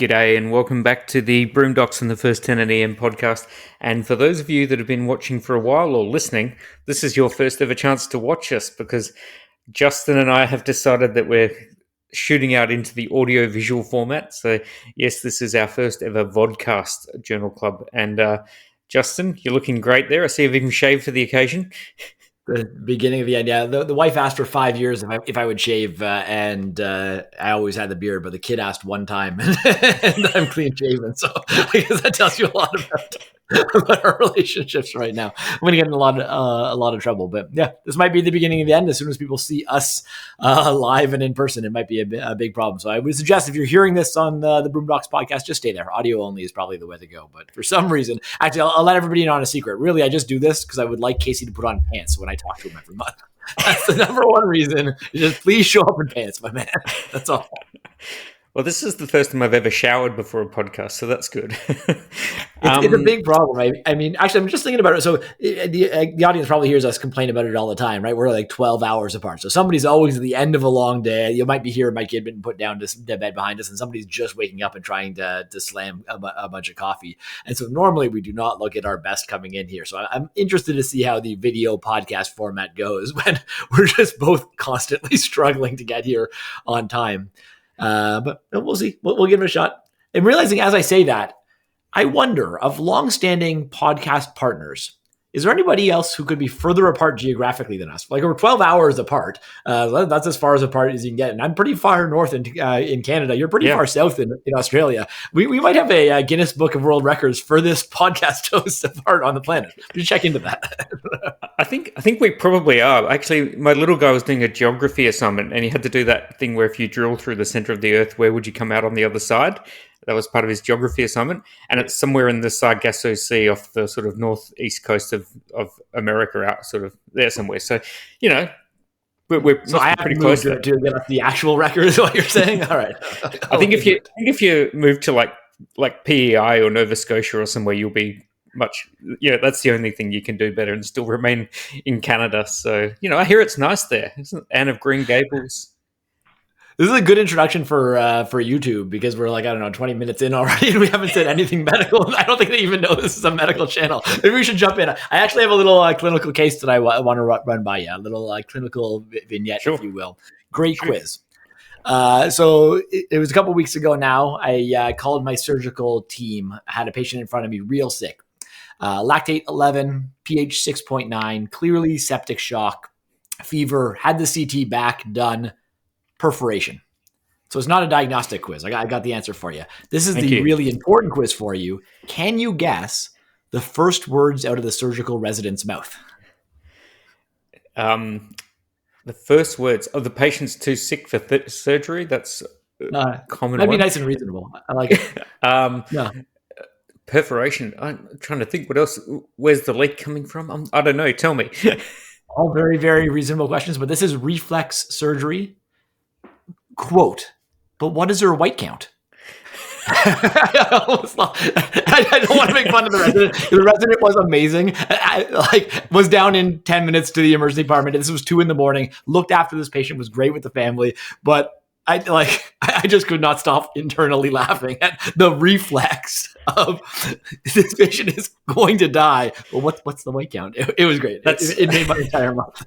G'day and welcome back to the BroomeDocs and the First 10 and EM podcast. And for those of you that have been watching for a while or listening, this is your first ever chance to watch us because Justin and I have decided that we're shooting out into the audio-visual format. So yes, this is our first ever vodcast journal club. And Justin, you're looking great there. I see you've even shaved for the occasion. The beginning of the end, yeah. The wife asked for 5 years if I would shave, and I always had the beard, but the kid asked one time, and I'm clean shaven. So I guess that tells you a lot about our relationships right now. I'm going to get in a lot of trouble, but yeah, this might be the beginning of the end. As soon as people see us live and in person, it might be a big problem. So I would suggest if you're hearing this on the BroomeDocs podcast, just stay there. Audio only is probably the way to go. But for some reason, actually, I'll let everybody in on a secret. Really, I just do this because I would like Casey to put on pants when I talk to him every month. That's the number one reason. Just please show up in pants, my man. That's all. Well, this is the first time I've ever showered before a podcast, so that's good. It's a big problem. I mean, actually, I'm just thinking about it. So the audience probably hears us complain about it all the time, right? We're like 12 hours apart. So somebody's always at the end of a long day. You might be here, my kid been put down to bed behind us, and somebody's just waking up and trying to slam a bunch of coffee. And so normally we do not look at our best coming in here. So I'm interested to see how the video podcast format goes when we're just both constantly struggling to get here on time. But we'll see. We'll give it a shot. And realizing as I say that, I wonder, of longstanding podcast partners, is there anybody else who could be further apart geographically than us? Like we're 12 hours apart. That's as far as apart as you can get. And I'm pretty far north in Canada. You're pretty far south in Australia. We might have a Guinness Book of World Records for this podcast host apart on the planet. We should check into that. I think we probably are. Actually, my little guy was doing a geography assignment and he had to do that thing where if you drill through the center of the earth, where would you come out on the other side? That was part of his geography assignment. And it's somewhere in the Sargasso Sea off the sort of northeast coast of America, out sort of there somewhere. So, we're so I have pretty close close to get us the actual record is what you're saying? All right. I think if you move to like PEI or Nova Scotia or somewhere, you'll be much, that's the only thing you can do better and still remain in Canada. So, I hear it's nice there. Isn't Anne of Green Gables? This is a good introduction for YouTube because we're 20 minutes in already and we haven't said anything medical. I don't think they even know this is a medical channel. Maybe we should jump in. I actually have a little clinical case that I want to run by you, a little clinical vignette, sure, if you will. Great quiz. So it was a couple weeks ago now. I called my surgical team. I had a patient in front of me real sick. Lactate 11, pH 6.9, clearly septic shock, fever, had the CT back, done. Perforation. So it's not a diagnostic quiz. I got the answer for you. This is the really important quiz for you. Can you guess the first words out of the surgical resident's mouth? The first words of the patient's too sick for surgery. That's common. That'd be nice and reasonable. I like it. Yeah. Perforation. I'm trying to think what else. Where's the leak coming from? I don't know. Tell me. All very, very reasonable questions, but this is reflex surgery. Quote, but what is her white count? I don't want to make fun of the resident. The resident was amazing. Was down in 10 minutes to the emergency department. This was 2 a.m. Looked after this patient, was great with the family, but I just could not stop internally laughing at the reflex of this patient is going to die. Well, what's the white count? It was great. It made my entire month.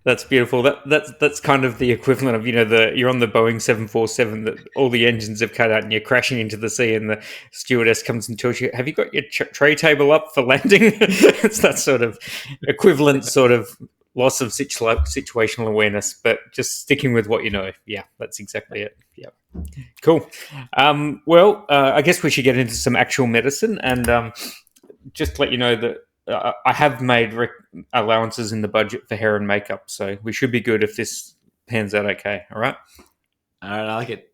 That's beautiful. That's kind of the equivalent of you're on the Boeing 747 that all the engines have cut out and you're crashing into the sea and the stewardess comes and tells you, "Have you got your tray table up for landing?" It's that sort of equivalent sort of loss of situational awareness, but just sticking with what you know. Yeah, that's exactly it. Yeah, cool. I guess we should get into some actual medicine and just to let you know that I have made allowances in the budget for hair and makeup, so we should be good if this pans out okay. All right? All right, I like it.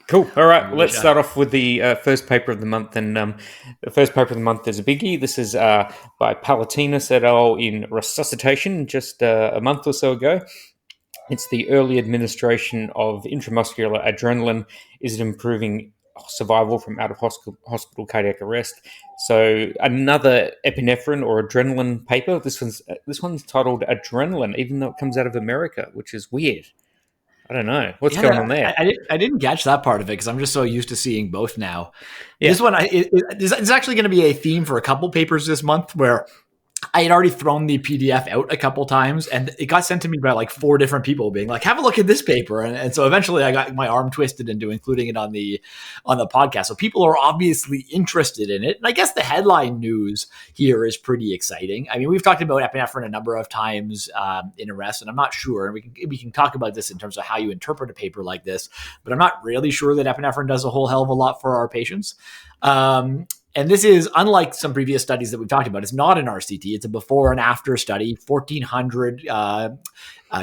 Cool. All right, let's start off with the first paper of the month. And the first paper of the month is a biggie. This is by Palatinus et al. In Resuscitation just a month or so ago. It's the early administration of intramuscular adrenaline. Is it improving survival from out-of-hospital cardiac arrest? So another epinephrine or adrenaline paper. This one's titled Adrenaline, even though it comes out of America, which is weird. I don't know what's going on there. I didn't catch that part of it because I'm just so used to seeing both now. Yeah. This one, it's actually going to be a theme for a couple papers this month where I had already thrown the PDF out a couple times, and it got sent to me by like 4 different people being like, have a look at this paper. And so eventually I got my arm twisted into including it on the podcast. So people are obviously interested in it. And I guess the headline news here is pretty exciting. I mean, we've talked about epinephrine a number of times in arrest, and I'm not sure, and we can talk about this in terms of how you interpret a paper like this, but I'm not really sure that epinephrine does a whole hell of a lot for our patients. And this is, unlike some previous studies that we've talked about, it's not an RCT. It's a before and after study, 1,400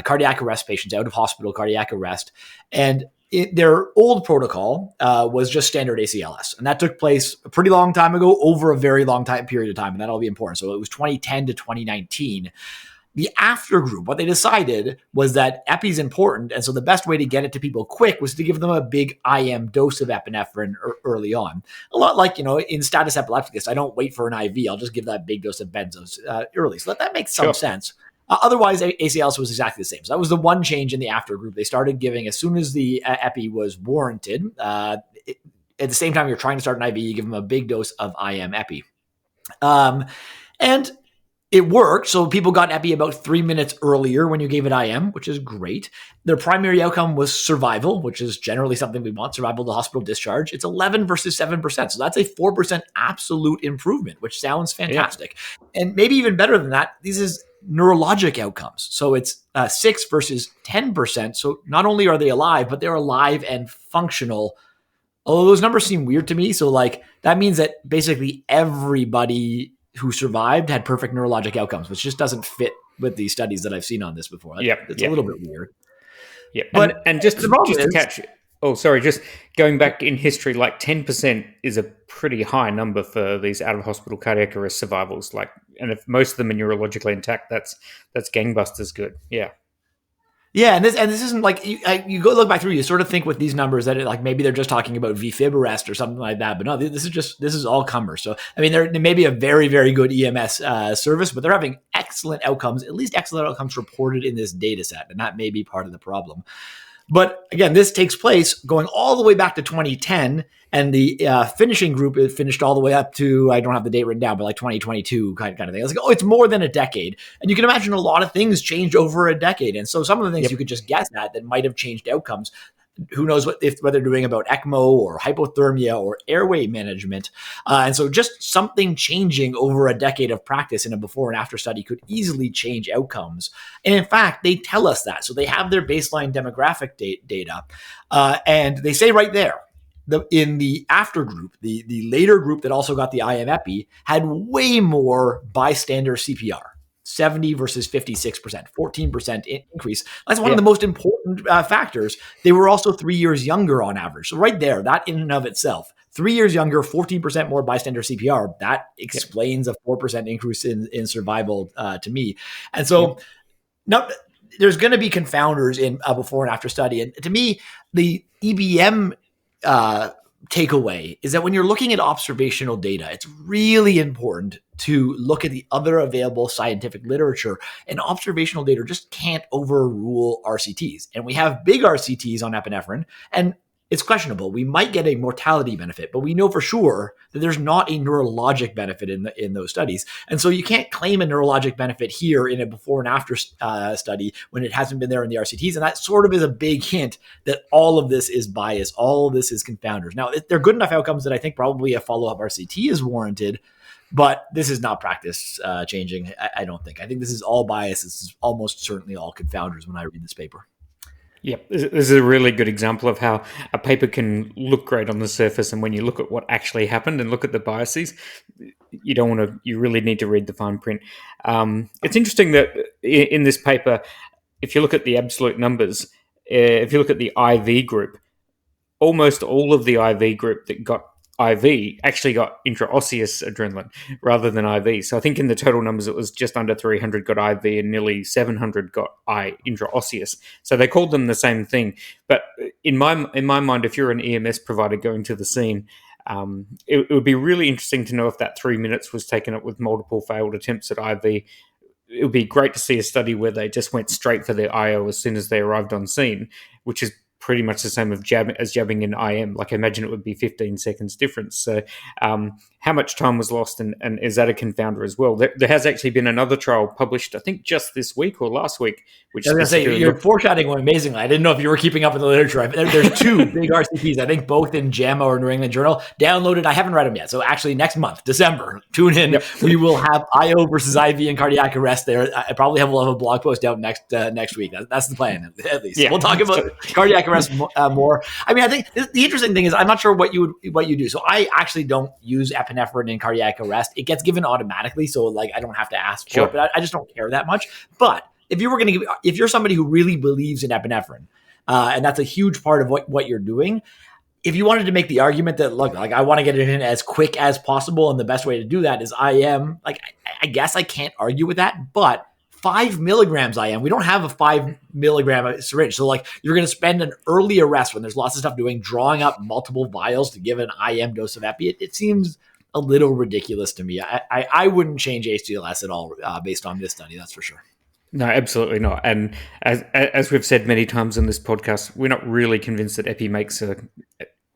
cardiac arrest patients, out of hospital cardiac arrest. And their old protocol was just standard ACLS. And that took place a pretty long time ago, over a very long period of time. And that'll be important. So it was 2010 to 2019. The after group, what they decided was that epi is important. And so the best way to get it to people quick was to give them a big IM dose of epinephrine early on. A lot like, in status epilepticus, I don't wait for an IV. I'll just give that big dose of benzos early. So that makes some sense. Otherwise, ACLS was exactly the same. So that was the one change in the after group. They started giving as soon as the epi was warranted. At the same time, you're trying to start an IV, you give them a big dose of IM epi. And it worked. So people got epi about 3 minutes earlier when you gave it IM, which is great. Their primary outcome was survival, which is generally something we want, survival to hospital discharge. It's 11 versus 7%. So that's a 4% absolute improvement, which sounds fantastic. Yeah. And maybe even better than that, this is neurologic outcomes. So it's 6 versus 10%. So not only are they alive, but they're alive and functional. Although those numbers seem weird to me. So that means that basically everybody who survived had perfect neurologic outcomes, which just doesn't fit with the studies that I've seen on this before. It's a little bit weird. Yeah, but just to catch. Oh, sorry. Just going back in history, 10% is a pretty high number for these out of hospital cardiac arrest survivals. And if most of them are neurologically intact, that's gangbusters good. Yeah. Yeah, and this isn't you go look back through, you sort of think with these numbers that maybe they're just talking about VFib arrest or something like that, but no, this is all comers. So I mean, they may be a very, very good EMS service, but they're having excellent outcomes, at least excellent outcomes reported in this data set, and that may be part of the problem. But again, this takes place going all the way back to 2010, and the finishing group is finished all the way up to, I don't have the date written down, but 2022 kind of thing. I was it's more than a decade. And you can imagine a lot of things changed over a decade. And so some of the things you could just guess at that might have changed outcomes. Who knows what they're doing about ECMO or hypothermia or airway management. And so just something changing over a decade of practice in a before and after study could easily change outcomes. And in fact, they tell us that. So they have their baseline demographic data. And they say right there, in the after group, the later group that also got the IM epi had way more bystander CPR. 70 versus 56%, 14% increase. That's one of the most important factors. They were also 3 years younger on average. So right there, that in and of itself, 3 years younger, 14% more bystander CPR, that explains a 4% increase in survival to me. And so now there's going to be confounders in a before and after study. And to me, the EBM takeaway is that when you're looking at observational data, it's really important to look at the other available scientific literature, and observational data just can't overrule RCTs. And we have big RCTs on epinephrine, and it's questionable. We might get a mortality benefit, but we know for sure that there's not a neurologic benefit in those studies. And so you can't claim a neurologic benefit here in a before and after study when it hasn't been there in the RCTs. And that sort of is a big hint that all of this is bias. All of this is confounders. Now, they're good enough outcomes that I think probably a follow-up RCT is warranted, but this is not practice changing, I don't think. I think this is all bias. This is almost certainly all confounders when I read this paper. Yeah, this is a really good example of how a paper can look great on the surface, and when you look at what actually happened and look at the biases, you really need to read the fine print. It's interesting that in this paper, if you look at the absolute numbers, if you look at the IV group, almost all of the IV group that got IV actually got intraosseous adrenaline rather than IV. So I think in the total numbers, it was just under 300 got IV and nearly 700 got intraosseous. So they called them the same thing. But in my mind, if you're an EMS provider going to the scene, it would be really interesting to know if that 3 minutes was taken up with multiple failed attempts at IV. it would be great to see a study where they just went straight for their IO as soon as they arrived on scene, which is pretty much the same as jabbing in IM. Like, I imagine it would be 15 seconds difference. So how much time was lost, and is that a confounder as well? There has actually been another trial published, I think, just this week or last week, which I was going to say, you're foreshadowing one amazingly. I didn't know if you were keeping up with the literature. There's two big RCTs, I think both in JAMA or New England Journal, downloaded. I haven't read them yet. So actually next month, December, tune in. Yep. We will have IO versus IV and cardiac arrest there. I probably will have a blog post out next week. That's the plan, at least. Yeah. We'll talk about cardiac arrest more. I mean, I think the interesting thing is I'm not sure what you do. So I actually don't use epinephrine in cardiac arrest. It gets given automatically, so like I don't have to ask for it, but I just don't care that much. But if you're somebody who really believes in epinephrine, and that's a huge part of what you're doing, if you wanted to make the argument that, look, like I want to get it in as quick as possible, and the best way to do that is IM, like I guess I can't argue with that, but 5 milligrams IM. We don't have a 5 milligram syringe. So like you're going to spend an early arrest when there's lots of stuff doing, drawing up multiple vials to give an IM dose of epi. It seems a little ridiculous to me. I wouldn't change HDLS at all based on this study. That's for sure. No, absolutely not. And as we've said many times in this podcast, we're not really convinced that epi makes a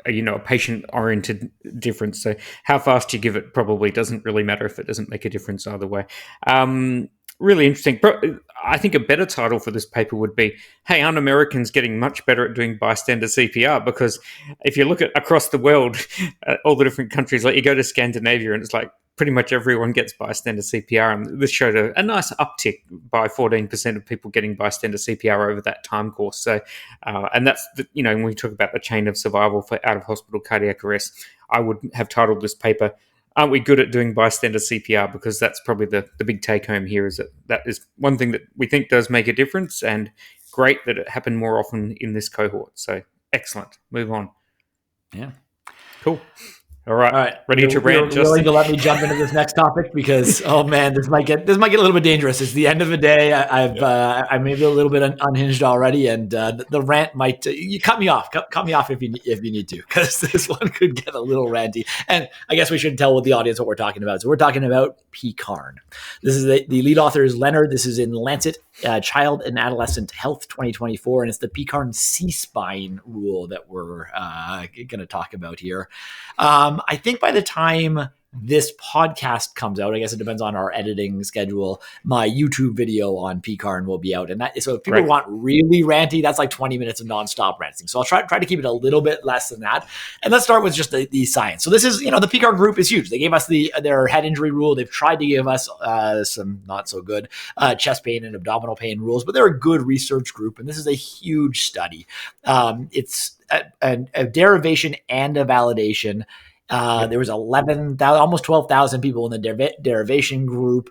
patient-oriented difference. So how fast you give it probably doesn't really matter if it doesn't make a difference either way. Really interesting. I think a better title for this paper would be, hey, aren't Americans getting much better at doing bystander CPR? Because if you look at across the world, all the different countries, like you go to Scandinavia and it's like pretty much everyone gets bystander CPR. And this showed a nice uptick by 14% of people getting bystander CPR over that time course. So, and that's, when we talk about the chain of survival for out-of-hospital cardiac arrest, I would have titled this paper, aren't we good at doing bystander CPR? Because that's probably the big take home here, is that is one thing that we think does make a difference, and great that it happened more often in this cohort. So excellent. Move on. Yeah. Cool. All right. Ready to rant, Justin? You're willing to let me jump into this next topic because, oh man, this might get a little bit dangerous. It's the end of the day. I'm maybe a little bit unhinged already, and the rant might. You cut me off. Cut me off if you need to, because this one could get a little ranty. And I guess we should tell the audience what we're talking about. So we're talking about PECARN. This is the lead author is Leonard. This is in Lancet Child and Adolescent Health 2024, and it's the PECARN C-spine rule that we're going to talk about here. I think by the time this podcast comes out, I guess it depends on our editing schedule, my YouTube video on PECARN will be out. And so if people want really ranty, that's like 20 minutes of nonstop ranting. So I'll try to keep it a little bit less than that. And let's start with just the science. So this is, the PECARN group is huge. They gave us their head injury rule. They've tried to give us some not so good chest pain and abdominal pain rules, but they're a good research group. And this is a huge study. It's a derivation and a validation. There was 11,000, almost 12,000 people in the derivation group,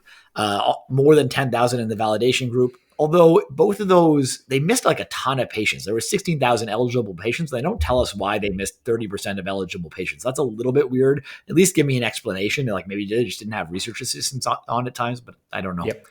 more than 10,000 in the validation group. Although both of those, they missed like a ton of patients. There were 16,000 eligible patients. They don't tell us why they missed 30% of eligible patients. That's a little bit weird. At least give me an explanation. Like maybe they just didn't have research assistants on at times, but I don't know. Yep.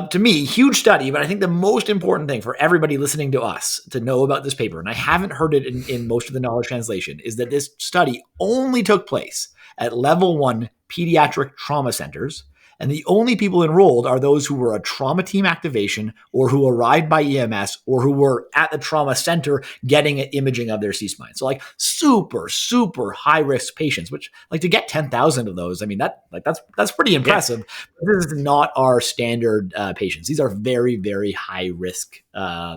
To me, huge study, but I think the most important thing for everybody listening to us to know about this paper, and I haven't heard it in most of the knowledge translation, is that this study only took place at level 1 pediatric trauma centers, and the only people enrolled are those who were a trauma team activation or who arrived by EMS or who were at the trauma center getting an imaging of their C-spine. So like super, super high risk patients, which like to get 10,000 of those, I mean, that's pretty impressive. Yeah. This is not our standard patients. These are very, very high risk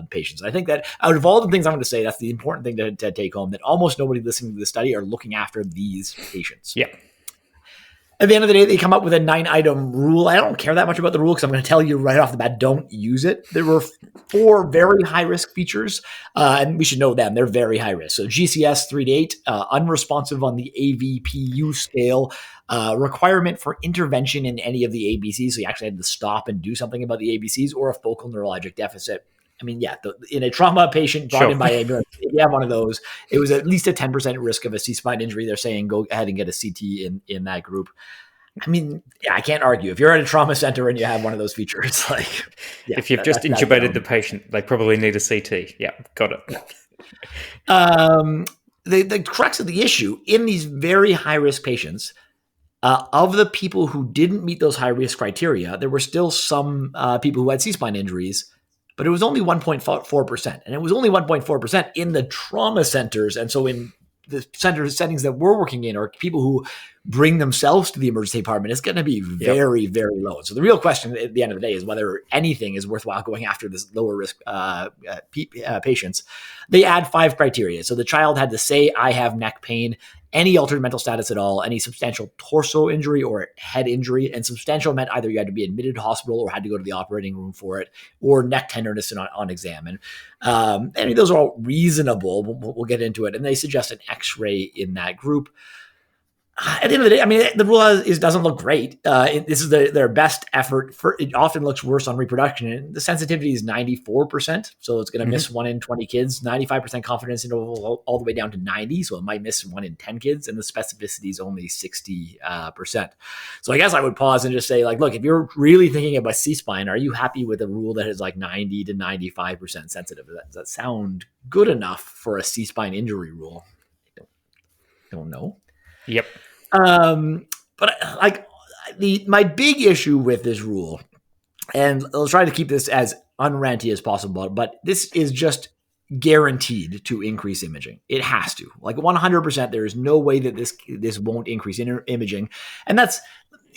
patients. I think that out of all the things I'm going to say, that's the important thing to take home, that almost nobody listening to the study are looking after these patients. Yeah. At the end of the day, they come up with a 9-item rule. I don't care that much about the rule because I'm going to tell you right off the bat, don't use it. There were 4 very high-risk features, and we should know them. They're very high risk. So GCS 3 to 8, unresponsive on the AVPU scale, requirement for intervention in any of the ABCs. So you actually had to stop and do something about the ABCs, or a focal neurologic deficit. I mean, yeah, in a trauma patient brought in by ambulance, if you have one of those, it was at least a 10% risk of a C-spine injury. They're saying go ahead and get a CT in that group. I mean, yeah, I can't argue. If you're at a trauma center and you have one of those features, like, yeah, if you've just intubated the patient, they probably need a CT. Yeah, got it. The crux of the issue in these very high risk patients, Of the people who didn't meet those high-risk criteria, there were still some people who had C-spine injuries, but it was only 1.4%. And it was only 1.4% in the trauma centers. And so in the settings that we're working in, or people who bring themselves to the emergency department, is going to be very, very low. So the real question at the end of the day is whether anything is worthwhile going after this lower risk patients. They add 5 criteria. So the child had to say, I have neck pain, any altered mental status at all, any substantial torso injury or head injury. And substantial meant either you had to be admitted to hospital or had to go to the operating room for it, or neck tenderness on exam. And I mean, those are all reasonable. We'll get into it. And they suggest an X-ray in that group. At the end of the day, I mean, the rule doesn't look great. This is their best effort. It often looks worse on reproduction. And the sensitivity is 94%. So it's going to miss 1 in 20 kids, 95% confidence interval all the way down to 90. So it might miss 1 in 10 kids. And the specificity is only 60%. So I guess I would pause and just say, like, look, if you're really thinking about C-spine, are you happy with a rule that is like 90 to 95% sensitive? Does that sound good enough for a C-spine injury rule? I don't know. Yep. But like my big issue with this rule, and I'll try to keep this as unranty as possible, but this is just guaranteed to increase imaging. It has to, like 100%. There is no way that this won't increase imaging. And that's,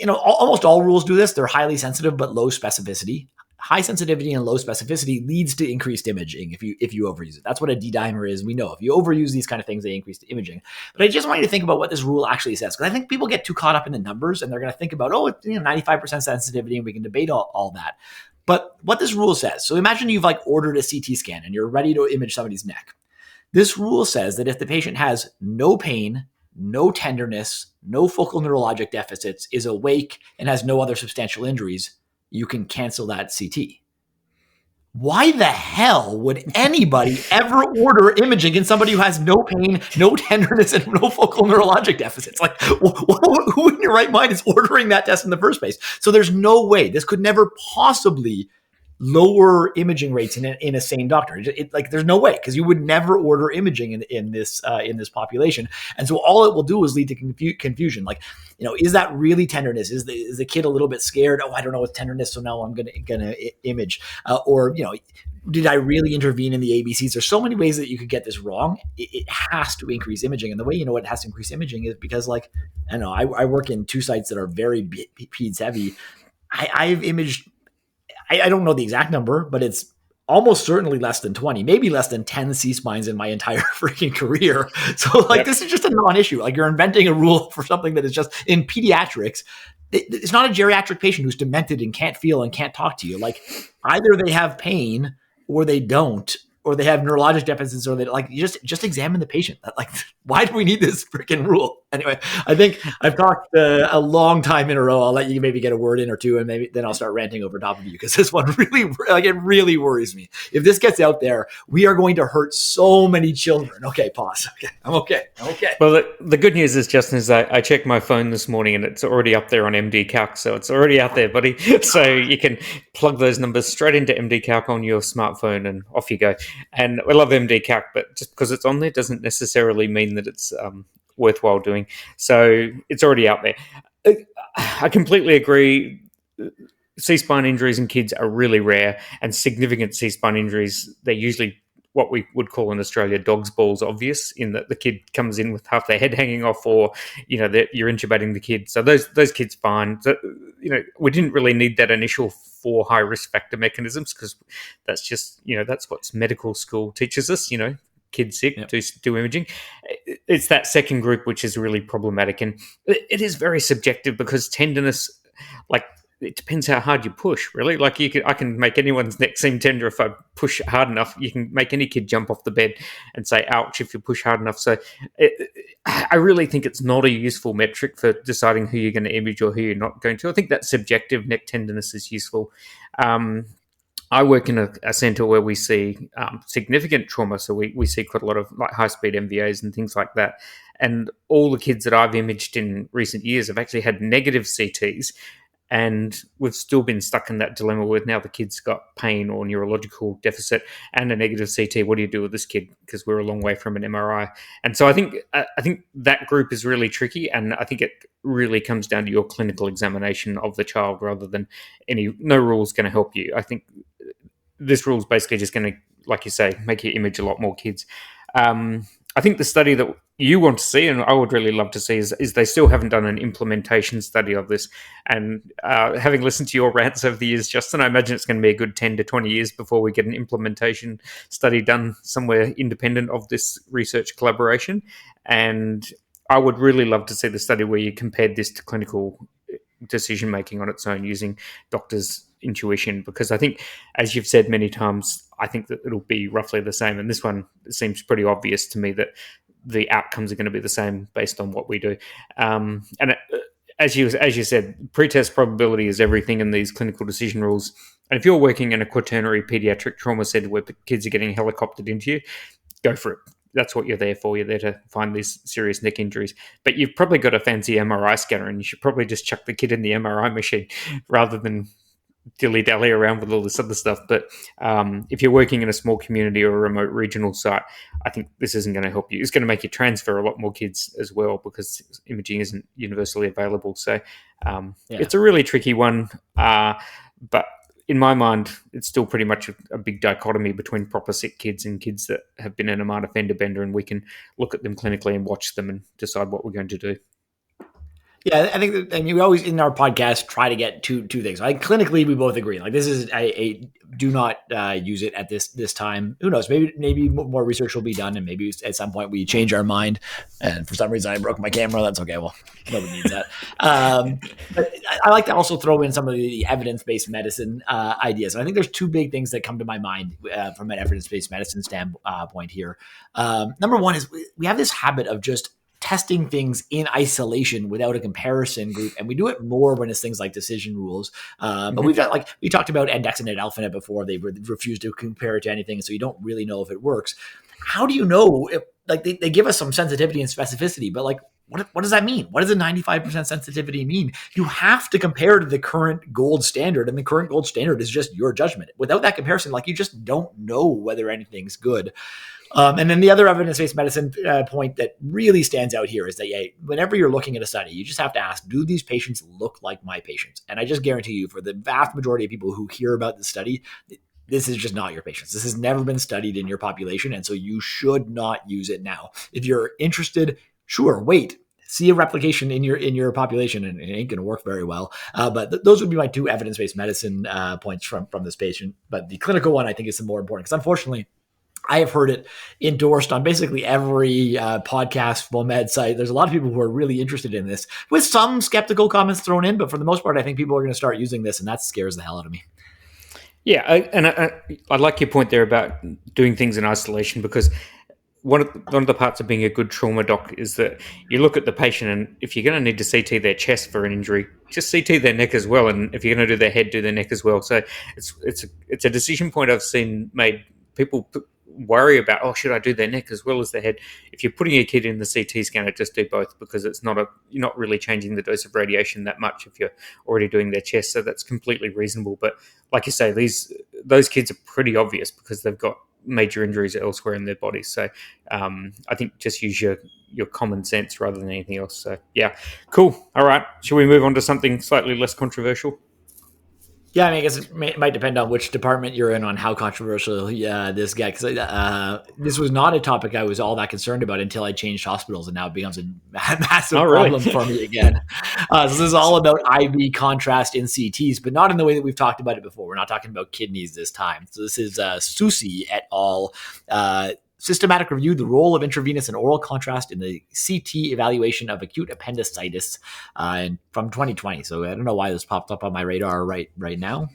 almost all rules do this. They're highly sensitive, but low specificity. High sensitivity and low specificity leads to increased imaging if you overuse it. That's what a D-dimer is. We know if you overuse these kind of things, they increase the imaging. But I just want you to think about what this rule actually says, because I think people get too caught up in the numbers and they're going to think about, it's 95% sensitivity, and we can debate all that. But what this rule says, so imagine you've ordered a CT scan and you're ready to image somebody's neck. This rule says that if the patient has no pain, no tenderness, no focal neurologic deficits, is awake, and has no other substantial injuries, you can cancel that CT. Why the hell would anybody ever order imaging in somebody who has no pain, no tenderness, and no focal neurologic deficits? Like, who in your right mind is ordering that test in the first place? So there's no way. This could never possibly lower imaging rates in a sane doctor. There's no way, because you would never order imaging in this population. And so all it will do is lead to confusion. Is that really tenderness? Is the kid a little bit scared? Oh, I don't know what's tenderness, so now I'm gonna image. Or did I really intervene in the ABCs? There's so many ways that you could get this wrong. It has to increase imaging, and the way it has to increase imaging is because, I work in 2 sites that are very peds heavy. I've imaged. I don't know the exact number, but it's almost certainly less than 20, maybe less than 10 C-spines in my entire freaking career. So This is just a non-issue. You're inventing a rule for something that is just in pediatrics. It's not a geriatric patient who's demented and can't feel and can't talk to you. Either they have pain or they don't, or they have neurologic deficits, or they you just examine the patient. Why do we need this freaking rule? Anyway, I think I've talked a long time in a row. I'll let you maybe get a word in or two, and maybe then I'll start ranting over top of you, because this one really, it really worries me. If this gets out there, we are going to hurt so many children. Okay, pause. Okay, I'm okay. Well, the good news is, Justin, is I checked my phone this morning and it's already up there on MD Calc, so it's already out there, buddy. So you can plug those numbers straight into MD Calc on your smartphone, and off you go. And I love MD Calc, but just because it's on there doesn't necessarily mean that it's worthwhile doing. So it's already out there. I completely agree. C-spine injuries in kids are really rare, and significant C-spine injuries, they're usually what we would call in Australia dog's balls obvious, in that the kid comes in with half their head hanging off, or you're intubating the kid. So those kids fine. So, we didn't really need that initial 4 high risk factor mechanisms, because that's just that's what medical school teaches us. Kids sick, yep. do imaging. It's that second group which is really problematic, and it is very subjective, because tenderness, it depends how hard you push, really. I can make anyone's neck seem tender if I push hard enough. You can make any kid jump off the bed and say, ouch, if you push hard enough. So I really think it's not a useful metric for deciding who you're going to image or who you're not going to. I think that subjective neck tenderness is useful. I work in a centre where we see significant trauma, so we see quite a lot of high-speed MVAs and things like that. And all the kids that I've imaged in recent years have actually had negative CTs. And we've still been stuck in that dilemma where now the kid's got pain or neurological deficit and a negative CT. What do you do with this kid? Because we're a long way from an MRI. And so I think that group is really tricky, and I think it really comes down to your clinical examination of the child rather than no rule is going to help you. I think this rule is basically just going to, like you say, make you image a lot more kids. I think the study that you want to see, and I would really love to see, is they still haven't done an implementation study of this. And having listened to your rants over the years, Justin, I imagine it's going to be a good 10 to 20 years before we get an implementation study done somewhere independent of this research collaboration. And I would really love to see the study where you compared this to clinical decision making on its own using doctors' intuition, because I think, as you've said many times, I think that it'll be roughly the same. And this one seems pretty obvious to me that the outcomes are going to be the same based on what we do. As you said, pretest probability is everything in these clinical decision rules. And if you're working in a quaternary pediatric trauma center where kids are getting helicoptered into you, go for it. That's what you're there for. You're there to find these serious neck injuries. But you've probably got a fancy MRI scanner, and you should probably just chuck the kid in the MRI machine rather than dilly-dally around with all this other stuff. But if you're working in a small community or a remote regional site, I think this isn't going to help you. It's going to make you transfer a lot more kids as well, because imaging isn't universally available. So It's a really tricky one. But in my mind, it's still pretty much a big dichotomy between proper sick kids and kids that have been in a minor fender bender, and we can look at them clinically and watch them and decide what we're going to do. Yeah, I think that, we always in our podcast try to get two things. Like clinically, we both agree. Like this is a do not use it at this time. Who knows? Maybe more research will be done, and maybe at some point we change our mind. And for some reason, I broke my camera. That's okay. Well, nobody needs that. But I like to also throw in some of the evidence-based medicine ideas. And I think there's two big things that come to my mind from an evidence-based medicine standpoint here. Number one is we have this habit of just testing things in isolation without a comparison group. And we do it more when it's things like decision rules. But we've got, we talked about andexanet alphanet before. They refused to compare it to anything. So you don't really know if it works. How do you know if, they give us some sensitivity and specificity, but what does that mean? What does a 95% sensitivity mean? You have to compare to the current gold standard, and the current gold standard is just your judgment. Without that comparison, you just don't know whether anything's good. And then the other evidence-based medicine point that really stands out here is that whenever you're looking at a study, you just have to ask, do these patients look like my patients? And I just guarantee you, for the vast majority of people who hear about the study, this is just not your patients. This has never been studied in your population, and so you should not use it now. If you're interested, sure, wait. See a replication in your population, and it ain't going to work very well. But those would be my two evidence-based medicine points from this patient. But the clinical one, I think, is the more important, because unfortunately, I have heard it endorsed on basically every podcast, full med site. There's a lot of people who are really interested in this, with some skeptical comments thrown in. But for the most part, I think people are going to start using this, and that scares the hell out of me. Yeah, I like your point there about doing things in isolation, because one of the parts of being a good trauma doc is that you look at the patient, and if you're going to need to CT their chest for an injury, just CT their neck as well. And if you're going to do their head, do their neck as well. So it's a decision point I've seen made. People worry about, should I do their neck as well as their head? If you're putting a kid in the CT scanner, just do both, because you're not really changing the dose of radiation that much if you're already doing their chest. So that's completely reasonable. But like you say, those kids are pretty obvious because they've got major injuries elsewhere in their body. So I think just use your common sense rather than anything else. So yeah, cool. All right. Shall we move on to something slightly less controversial? Yeah, I guess it might depend on which department you're in on how controversial this gets. Because this was not a topic I was all that concerned about until I changed hospitals, and now it becomes a massive problem for me again. So this is all about IV contrast in CTs, but not in the way that we've talked about it before. We're not talking about kidneys this time. So this is Susi et al. Systematic review, the role of intravenous and oral contrast in the CT evaluation of acute appendicitis from 2020. So I don't know why this popped up on my radar right now.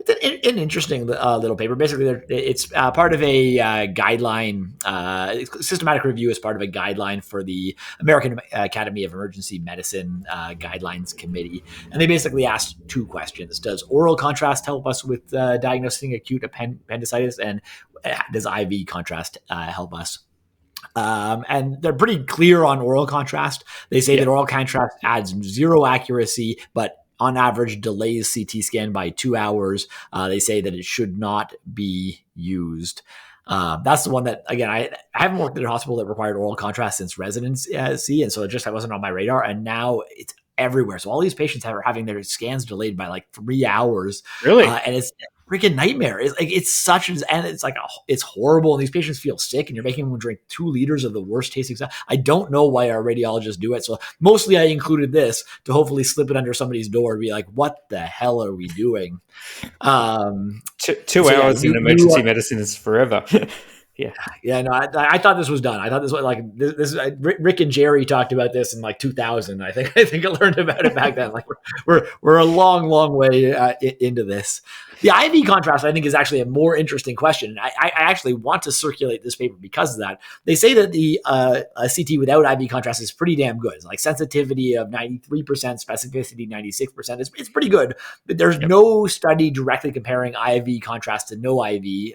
It's an interesting little paper. Basically, it's part of a guideline. Systematic review is part of a guideline for the American Academy of Emergency Medicine Guidelines Committee. And they basically asked two questions. Does oral contrast help us with diagnosing acute appendicitis? And does IV contrast help us? And they're pretty clear on oral contrast. They say that oral contrast adds zero accuracy, but on average delays CT scan by 2 hours. They say that it should not be used. That's the one that, again, I haven't worked at a hospital that required oral contrast since residency, and so it wasn't on my radar. And now it's everywhere. So all these patients are having their scans delayed by like 3 hours. Really? And it's a freaking nightmare. It's horrible. And these patients feel sick, and you're making them drink 2 liters of the worst tasting stuff. I don't know why our radiologists do it. So mostly I included this to hopefully slip it under somebody's door and be like, what the hell are we doing? 2 hours in emergency medicine is forever. Yeah. No, I thought this was done. I thought this was like this. Rick and Jerry talked about this in like 2000. I think I learned about it back then. Like we're a long way into this. The IV contrast, I think, is actually a more interesting question. I actually want to circulate this paper because of that. They say that the CT without IV contrast is pretty damn good. It's like sensitivity of 93%, specificity 96%. It's pretty good, but there's no study directly comparing IV contrast to no IV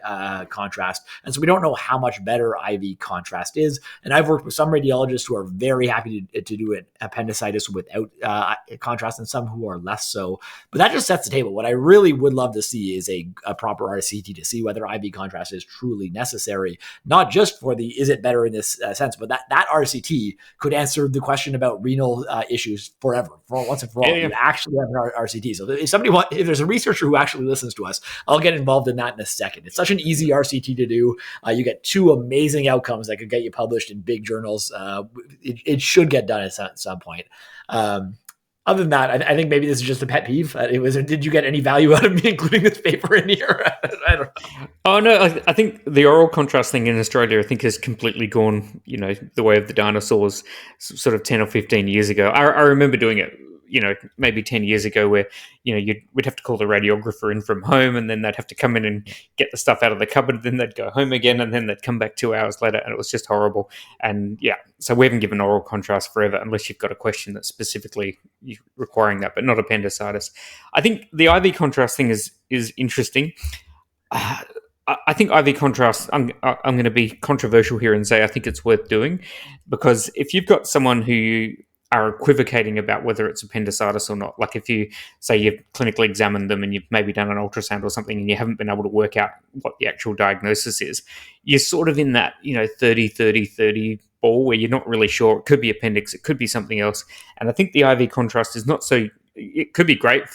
contrast. And so we don't know how much better IV contrast is. And I've worked with some radiologists who are very happy to do an appendicitis without contrast and some who are less so. But that just sets the table. What I really would love to see is a proper RCT to see whether IV contrast is truly necessary, not just for the is it better in this sense, but that RCT could answer the question about renal issues forever, for once and for all. You actually have an RCT. So if there's a researcher who actually listens to us, I'll get involved in that in a second. It's such an easy RCT to do. You get 2 amazing outcomes that could get you published in big journals. It should get done at some point. Other than that, I think maybe this is just a pet peeve. Did you get any value out of me including this paper in here? I don't know. Oh, no, I think the oral contrast thing in Australia, I think, has completely gone, the way of the dinosaurs sort of 10 or 15 years ago. I remember doing it, maybe 10 years ago where, we'd have to call the radiographer in from home, and then they'd have to come in and get the stuff out of the cupboard, then they'd go home again, and then they'd come back 2 hours later, and it was just horrible. And so we haven't given oral contrast forever unless you've got a question that's specifically requiring that, but not appendicitis. I think the IV contrast thing is interesting. I think IV contrast, I'm going to be controversial here and say I think it's worth doing, because if you've got someone who are equivocating about whether it's appendicitis or not, like if you say you've clinically examined them and you've maybe done an ultrasound or something and you haven't been able to work out what the actual diagnosis is, you're sort of in that 30-30-30 ball where you're not really sure. It could be appendix, it could be something else. And I think the IV contrast is not so, it could be great,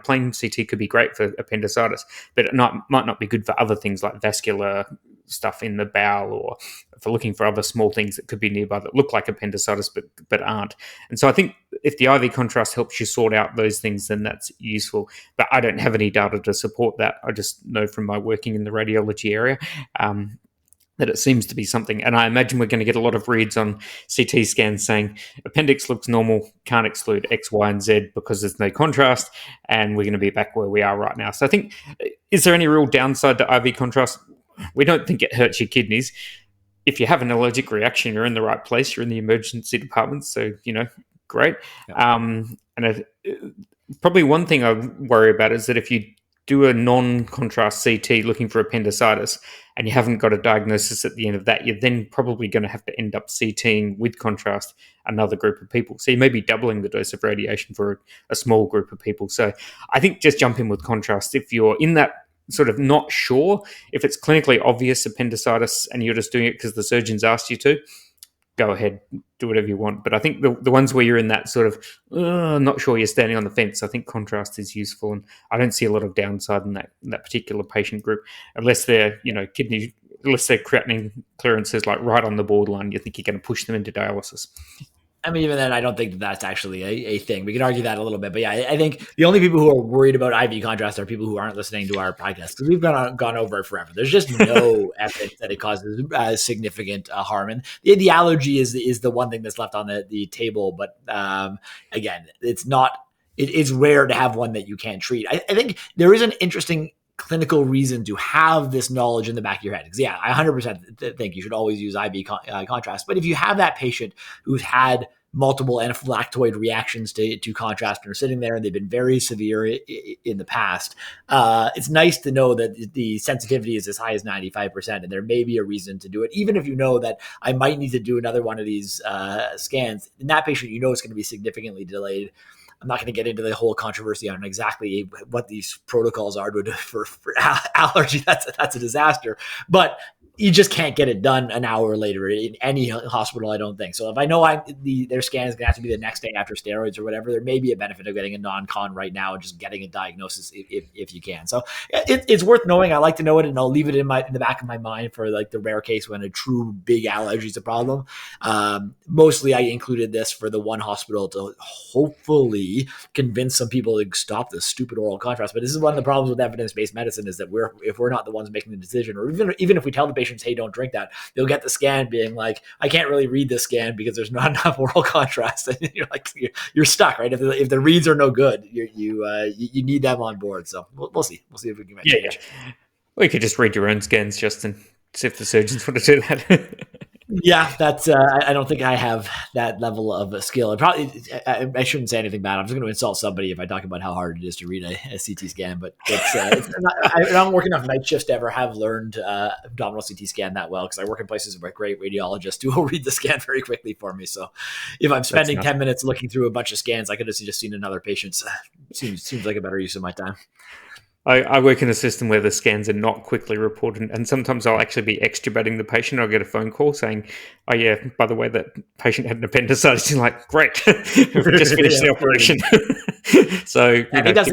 plain CT could be great for appendicitis, but it might not be good for other things like vascular stuff in the bowel, or for looking for other small things that could be nearby that look like appendicitis but aren't. And so I think if the IV contrast helps you sort out those things, then that's useful. But I don't have any data to support that. I just know from my working in the radiology area that it seems to be something. And I imagine we're going to get a lot of reads on CT scans saying appendix looks normal, can't exclude X, Y, and Z because there's no contrast, and we're going to be back where we are right now. So I think, is there any real downside to IV contrast? We don't think it hurts your kidneys. If you have an allergic reaction, you're in the right place. You're in the emergency department, so, great. Yeah. Probably one thing I worry about is that if you do a non-contrast CT looking for appendicitis and you haven't got a diagnosis at the end of that, you're then probably going to have to end up CTing with contrast another group of people. So you may be doubling the dose of radiation for a small group of people. So I think just jump in with contrast. If you're in that sort of not sure, if it's clinically obvious appendicitis and you're just doing it because the surgeon's asked you to, go ahead, do whatever you want. But I think the ones where you're in that sort of not sure, you're standing on the fence, I think contrast is useful, and I don't see a lot of downside in that particular patient group, unless they're unless their creatinine clearance is like right on the borderline. You think you're going to push them into dialysis. I mean, even then, I don't think that's actually a thing. We can argue that a little bit. But yeah, I think the only people who are worried about IV contrast are people who aren't listening to our podcast, because we've gone over it forever. There's just no evidence that it causes significant harm. And the allergy is the one thing that's left on the table. But again, it's rare to have one that you can't treat. I think there is an interesting clinical reason to have this knowledge in the back of your head. Because I 100% think you should always use IV contrast. But if you have that patient who's had multiple anaphylactoid reactions to contrast and are sitting there and they've been very severe in the past, it's nice to know that the sensitivity is as high as 95%, and there may be a reason to do it. Even if you know that I might need to do another one of these scans, in that patient, it's going to be significantly delayed. I'm not going to get into the whole controversy on exactly what these protocols are for allergy. That's a disaster. But you just can't get it done an hour later in any hospital, I don't think. So if I know their scan is going to have to be the next day after steroids or whatever, there may be a benefit of getting a non-con right now and just getting a diagnosis if you can. So it's worth knowing. I like to know it, and I'll leave it in the back of my mind for like the rare case when a true big allergy is a problem. Mostly I included this for the one hospital to hopefully convince some people to stop this stupid oral contrast. But this is one of the problems with evidence-based medicine, is that if we're not the ones making the decision, or even if we tell the patient, hey, don't drink that, they'll get the scan being like, I can't really read this scan because there's not enough oral contrast. And you're like, you're stuck, right? If the reads are no good, you need them on board. So we'll see. We'll see if we can make it. Or you could just read your own scans, Justin, see if the surgeons want to do that. Yeah, that's. I don't think I have that level of skill. I shouldn't say anything bad. I'm just going to insult somebody if I talk about how hard it is to read a CT scan. But it's I don't work enough night shifts to ever have learned abdominal CT scan that well, because I work in places where great radiologists who will read the scan very quickly for me. So if I'm spending 10 minutes looking through a bunch of scans, I could have just seen another patient. Seems like a better use of my time. I work in a system where the scans are not quickly reported, and sometimes I'll actually be extubating the patient. I'll get a phone call saying, oh yeah, by the way, that patient had an appendicitis. You're like, great, we've just finished the operation. So I think that's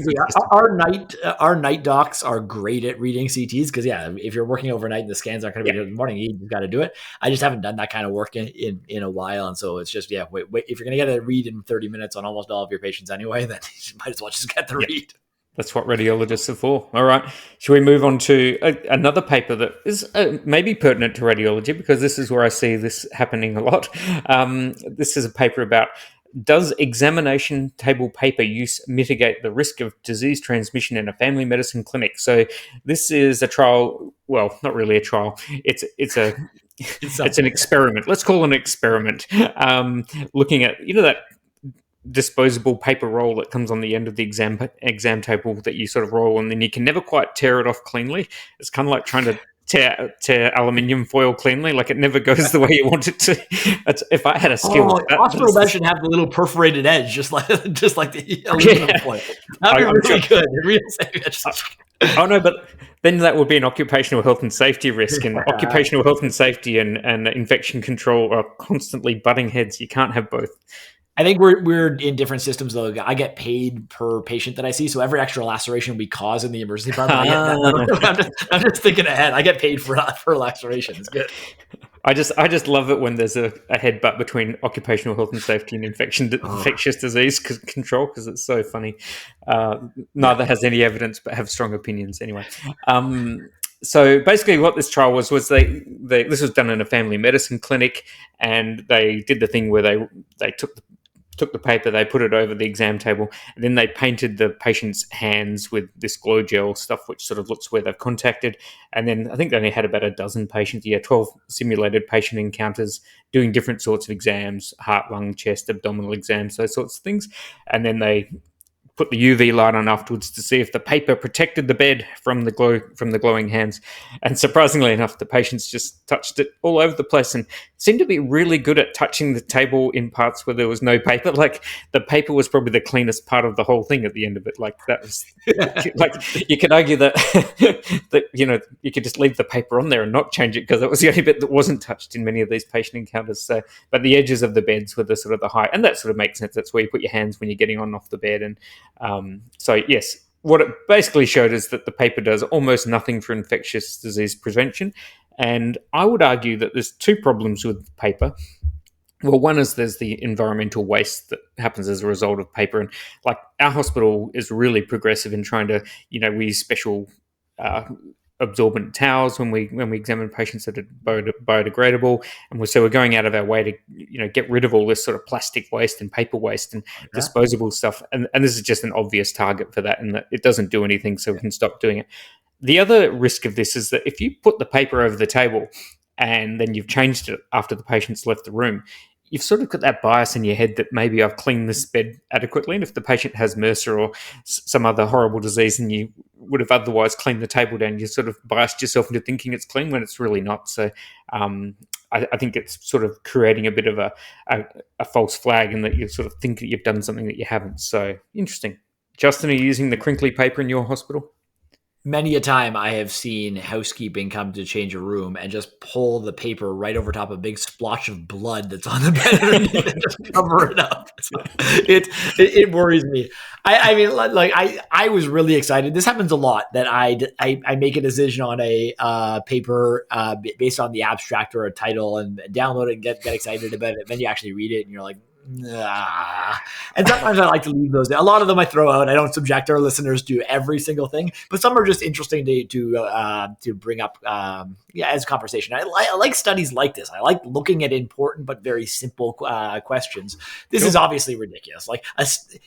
our night docs are great at reading CTs, because if you're working overnight and the scans aren't going to be done in the morning, you've got to do it. I just haven't done that kind of work in a while, and so it's just wait. If you're going to get a read in 30 minutes on almost all of your patients anyway, then you might as well just get the read. That's what radiologists are for. All right. Should we move on to another paper that is maybe pertinent to radiology, because this is where I see this happening a lot. This is a paper about, does examination table paper use mitigate the risk of disease transmission in a family medicine clinic? So this is a trial. Well, not really a trial. It's an experiment. Let's call it an experiment. Looking at, that disposable paper roll that comes on the end of the exam table that you sort of roll, and then you can never quite tear it off cleanly. It's kind of like trying to tear aluminium foil cleanly. Like, it never goes the way you want it to. If I had a skill, hospital bed should have the little perforated edge, just like the aluminum foil. That'd be really good. Oh no, but then that would be an occupational health and safety risk, and occupational health and safety and infection control are constantly butting heads. You can't have both. I think we're in different systems, though. I get paid per patient that I see, so every extra laceration we cause in the emergency department, I'm just thinking ahead. I get paid for laceration. It's good. I just love it when there's a headbutt between occupational health and safety and infectious disease control, because it's so funny. Neither has any evidence, but have strong opinions anyway. So basically what this trial was this was done in a family medicine clinic, and they did the thing where they took the paper, they put it over the exam table, and then they painted the patient's hands with this glow gel stuff, which sort of looks where they've contacted. And then I think they only had about a dozen patients, 12 simulated patient encounters doing different sorts of exams, heart, lung, chest, abdominal exams, those sorts of things. And then they put the UV light on afterwards to see if the paper protected the bed from the glowing hands. And surprisingly enough, the patients just touched it all over the place and seemed to be really good at touching the table in parts where there was no paper. Like, the paper was probably the cleanest part of the whole thing at the end of it. Like, that was like, you could argue that you could just leave the paper on there and not change it, because it was the only bit that wasn't touched in many of these patient encounters. So, but the edges of the beds were the sort of the high, and that sort of makes sense. That's where you put your hands when you're getting on and off the bed. And so yes, what it basically showed is that the paper does almost nothing for infectious disease prevention. And I would argue that there's two problems with paper. Well, one is there's the environmental waste that happens as a result of paper. And like, our hospital is really progressive in trying to, we use special absorbent towels when we examine patients that are biodegradable, and so we're going out of our way to get rid of all this sort of plastic waste and paper waste and disposable stuff, and this is just an obvious target for that, and that it doesn't do anything, so we can stop doing it. The other risk of this is that if you put the paper over the table and then you've changed it after the patient's left the room, you've sort of got that bias in your head that maybe I've cleaned this bed adequately. And if the patient has MRSA or some other horrible disease and you would have otherwise cleaned the table down, you sort of biased yourself into thinking it's clean when it's really not. So I think it's sort of creating a bit of a false flag, in that you sort of think that you've done something that you haven't. So interesting. Justin, are you using the crinkly paper in your hospital? Many a time I have seen housekeeping come to change a room and just pull the paper right over top of a big splotch of blood that's on the bed underneath and just cover it up. So it worries me. I mean, like I was really excited. This happens a lot, that I make a decision on a paper based on the abstract or a title, and download it and get excited about it. And then you actually read it and you're like, nah. And sometimes I like to leave those. A lot of them I throw out. I don't subject our listeners to every single thing, but some are just interesting to bring up as conversation. I like studies like this. I like looking at important but very simple questions. This is obviously ridiculous. Like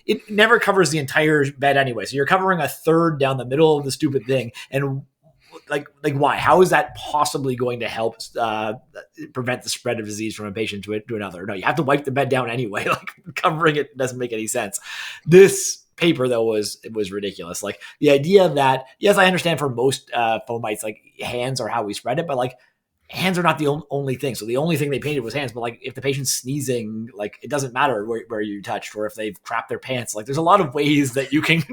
it never covers the entire bed anyway. So you're covering a third down the middle of the stupid thing, and like why? How is that possibly going to help prevent the spread of disease from a patient to another? No, you have to wipe the bed down anyway. Like covering it doesn't make any sense. This paper though was ridiculous. Like the idea that, yes, I understand for most fomites, like hands are how we spread it, but like hands are not the only thing. So the only thing they painted was hands. But like if the patient's sneezing, like it doesn't matter where you touched, or if they've crapped their pants. Like there's a lot of ways that you can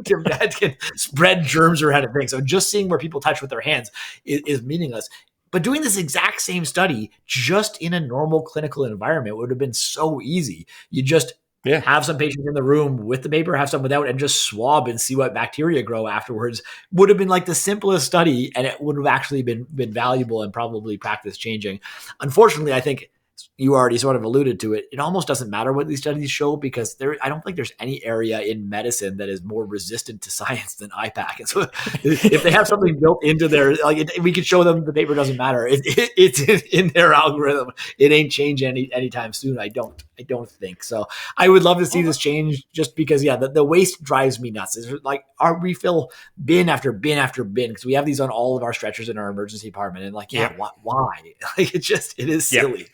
spread germs around a thing. So just seeing where people touch with their hands is meaningless. But doing this exact same study just in a normal clinical environment would have been so easy. You just have some patients in the room with the paper, have some without, and just swab and see what bacteria grow afterwards. Would have been like the simplest study, and it would have actually been valuable and probably practice changing. Unfortunately, I think you already sort of alluded to it. It almost doesn't matter what these studies show, because I don't think there's any area in medicine that is more resistant to science than IPAC. And so if they have something built into their, we could show them the paper doesn't matter. It's in their algorithm. It ain't changing anytime soon. I don't think so. I would love to see this change, just because, the waste drives me nuts. It's like our refill bin after bin after bin, because we have these on all of our stretchers in our emergency department. And why? Like it is silly. Yep.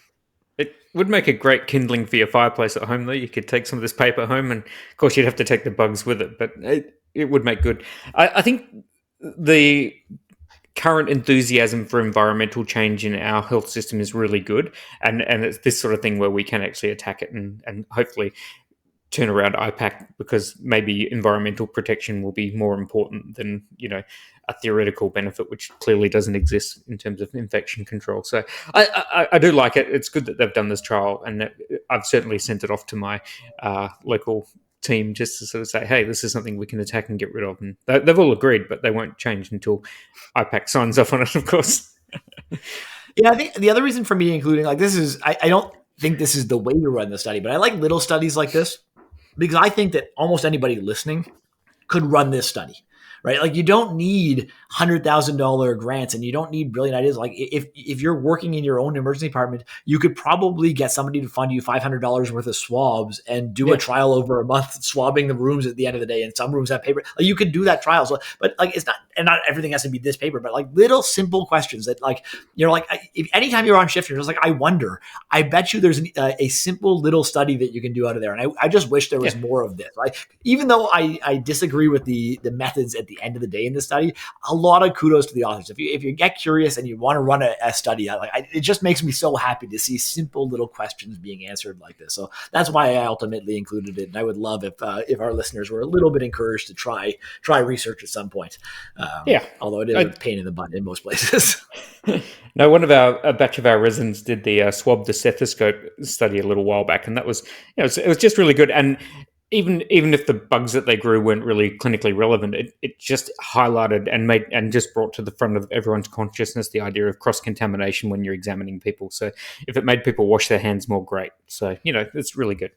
It would make a great kindling for your fireplace at home, though. You could take some of this paper home, and of course you'd have to take the bugs with it, but it would make good. I think the current enthusiasm for environmental change in our health system is really good, and it's this sort of thing where we can actually attack it and hopefully turn around IPAC, because maybe environmental protection will be more important than, a theoretical benefit, which clearly doesn't exist in terms of infection control. So I do like it. It's good that they've done this trial, and I've certainly sent it off to my local team just to sort of say, hey, this is something we can attack and get rid of. And they've all agreed, but they won't change until IPAC signs off on it, of course. Yeah, I think the other reason for me including, like, this is, I don't think this is the way to run the study, but I like little studies like this, because I think that almost anybody listening could run this study, right? Like you don't need $100,000 grants, and you don't need brilliant ideas. Like if you're working in your own emergency department, you could probably get somebody to fund you $500 worth of swabs and do a trial over a month, swabbing the rooms at the end of the day. And some rooms have paper. Like you could do that trial. So, but like it's not, and not everything has to be this paper, but like little simple questions that, like, you're like, if anytime you're on shift, you're just like, I wonder. I bet you there's a simple little study that you can do out of there. And I just wish there was more of this. Like even though I disagree with the methods at the end of the day in this study, a lot of kudos to the authors. If you get curious and you want to run a study, it just makes me so happy to see simple little questions being answered like this. So that's why I ultimately included it. And I would love if our listeners were a little bit encouraged to try research at some point. Although it is a pain in the butt in most places. No, a batch of our residents did the swab the stethoscope study a little while back, and that was, it was just really good. And even if the bugs that they grew weren't really clinically relevant, it just highlighted and just brought to the front of everyone's consciousness the idea of cross-contamination when you're examining people. So if it made people wash their hands more, great. So, it's really good.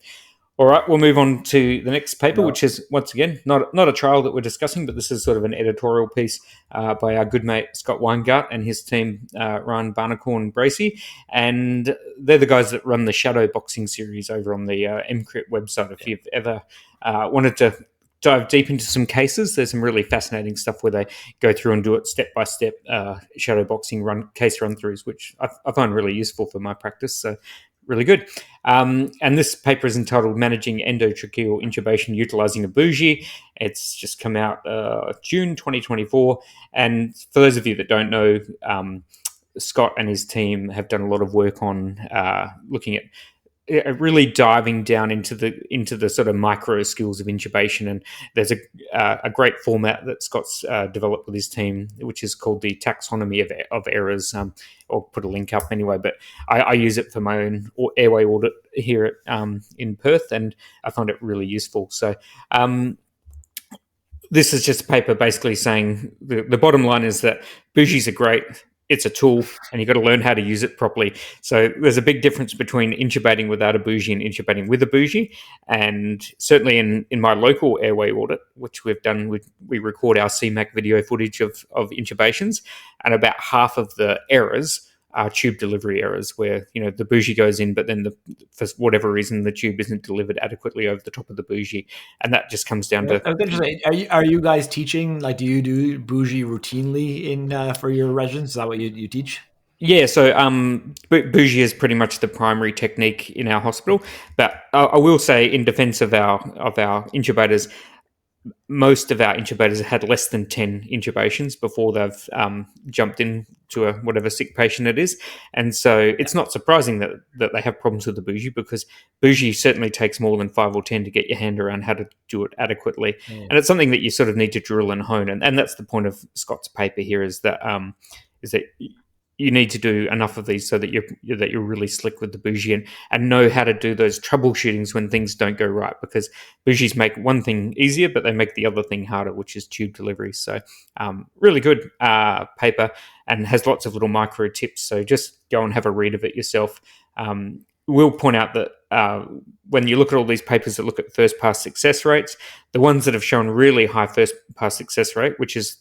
All right, we'll move on to the next paper, which is, once again, not a trial that we're discussing, but this is sort of an editorial piece by our good mate Scott Weingart and his team, Ryan Barnacorn-Bracey. And they're the guys that run the shadow boxing series over on the MCRIT website. If you've ever wanted to dive deep into some cases, there's some really fascinating stuff where they go through and do it step-by-step shadow boxing case run-throughs, which I find really useful for my practice. So really good. And this paper is entitled Managing Endotracheal Intubation Utilizing a Bougie. It's just come out June 2024. And for those of you that don't know, Scott and his team have done a lot of work on looking at really diving down into the sort of micro skills of intubation. And there's a great format that Scott's developed with his team, which is called the taxonomy of errors. I'll put a link up anyway, but I use it for my own airway audit here in Perth, and I find it really useful. So this is just a paper basically saying the bottom line is that bougies are great. It's a tool, and you've got to learn how to use it properly. So there's a big difference between intubating without a bougie and intubating with a bougie. And certainly in my local airway audit, which we've done, we record our CMAC video footage of intubations, and about half of the errors are tube delivery errors where, the bougie goes in, but then for whatever reason, the tube isn't delivered adequately over the top of the bougie. And that just comes down to... I was going to say, are you guys teaching, like, do you do bougie routinely for your residents? Is that what you teach? Yeah, so bougie is pretty much the primary technique in our hospital. But I will say, in defense of our intubators, most of our intubators have had less than 10 intubations before they've jumped in to whatever sick patient it is. And so it's not surprising that they have problems with the bougie, because bougie certainly takes more than 5 or 10 to get your hand around how to do it adequately. And it's something that you sort of need to drill and hone. And that's the point of Scott's paper here, is that you need to do enough of these so that you're really slick with the bougie and know how to do those troubleshootings when things don't go right, because bougies make one thing easier, but they make the other thing harder, which is tube delivery. So really good paper, and has lots of little micro tips. So just go and have a read of it yourself. We'll point out that when you look at all these papers that look at first pass success rates, the ones that have shown really high first pass success rate, which is,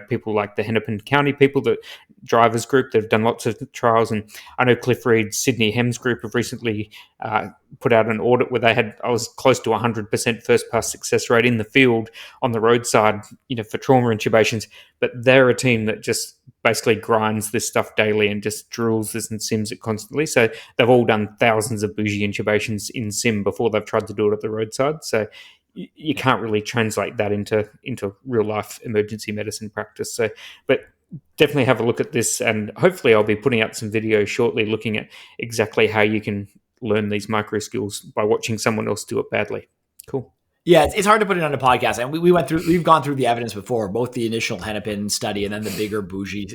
people like the Hennepin County people, the drivers group that have done lots of trials. And I know Cliff Reed's Sydney HEMS group have recently put out an audit where I was close to 100% first pass success rate in the field on the roadside, for trauma intubations. But they're a team that just basically grinds this stuff daily and just drills this and sims it constantly. So they've all done thousands of bougie intubations in sim before they've tried to do it at the roadside. So you can't really translate that into real life emergency medicine practice. So, but definitely have a look at this, and hopefully I'll be putting out some videos shortly looking at exactly how you can learn these micro skills by watching someone else do it badly. Cool. Yeah, it's hard to put it on a podcast, and we've gone through the evidence before, both the initial Hennepin study and then the bigger bougie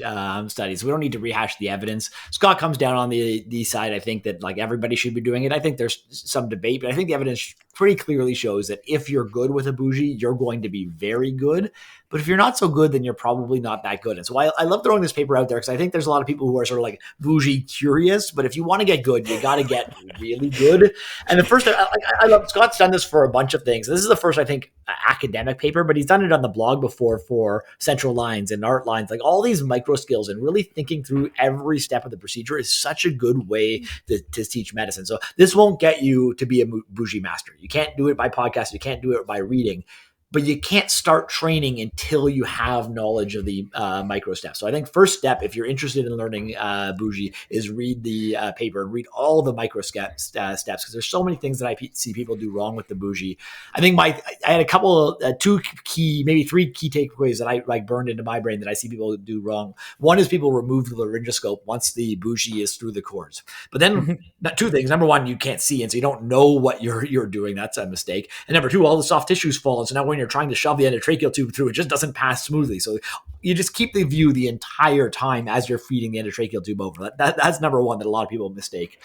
study. So we don't need to rehash the evidence. Scott comes down on the side, I think, that like everybody should be doing it. I think there's some debate, but I think the evidence pretty clearly shows that if you're good with a bougie, you're going to be very good. But if you're not so good, then you're probably not that good. And so I love throwing this paper out there, because I think there's a lot of people who are sort of like bougie curious. But if you want to get good, you got to get really good. And the first, I love, Scott's done this for a bunch of things. This is the first, I think, academic paper, but he's done it on the blog before for central lines and art lines, like all these micro skills, and really thinking through every step of the procedure is such a good way to teach medicine. So this won't get you to be a bougie master. You can't do it by podcast. You can't do it by reading. But you can't start training until you have knowledge of the micro steps. So I think first step, if you're interested in learning bougie, is read the paper and read all the micro steps, because there's so many things that I see people do wrong with the bougie. I think I had a couple, two key, maybe three key takeaways that I like burned into my brain that I see people do wrong. One is people remove the laryngoscope once the bougie is through the cords. But then two things. Number one, you can't see, and so you don't know what you're doing. That's a mistake. And number two, all the soft tissues fall. And so now when you're trying to shove the endotracheal tube through, it just doesn't pass smoothly. So you just keep the view the entire time as you're feeding the endotracheal tube over. That's number one that a lot of people mistake.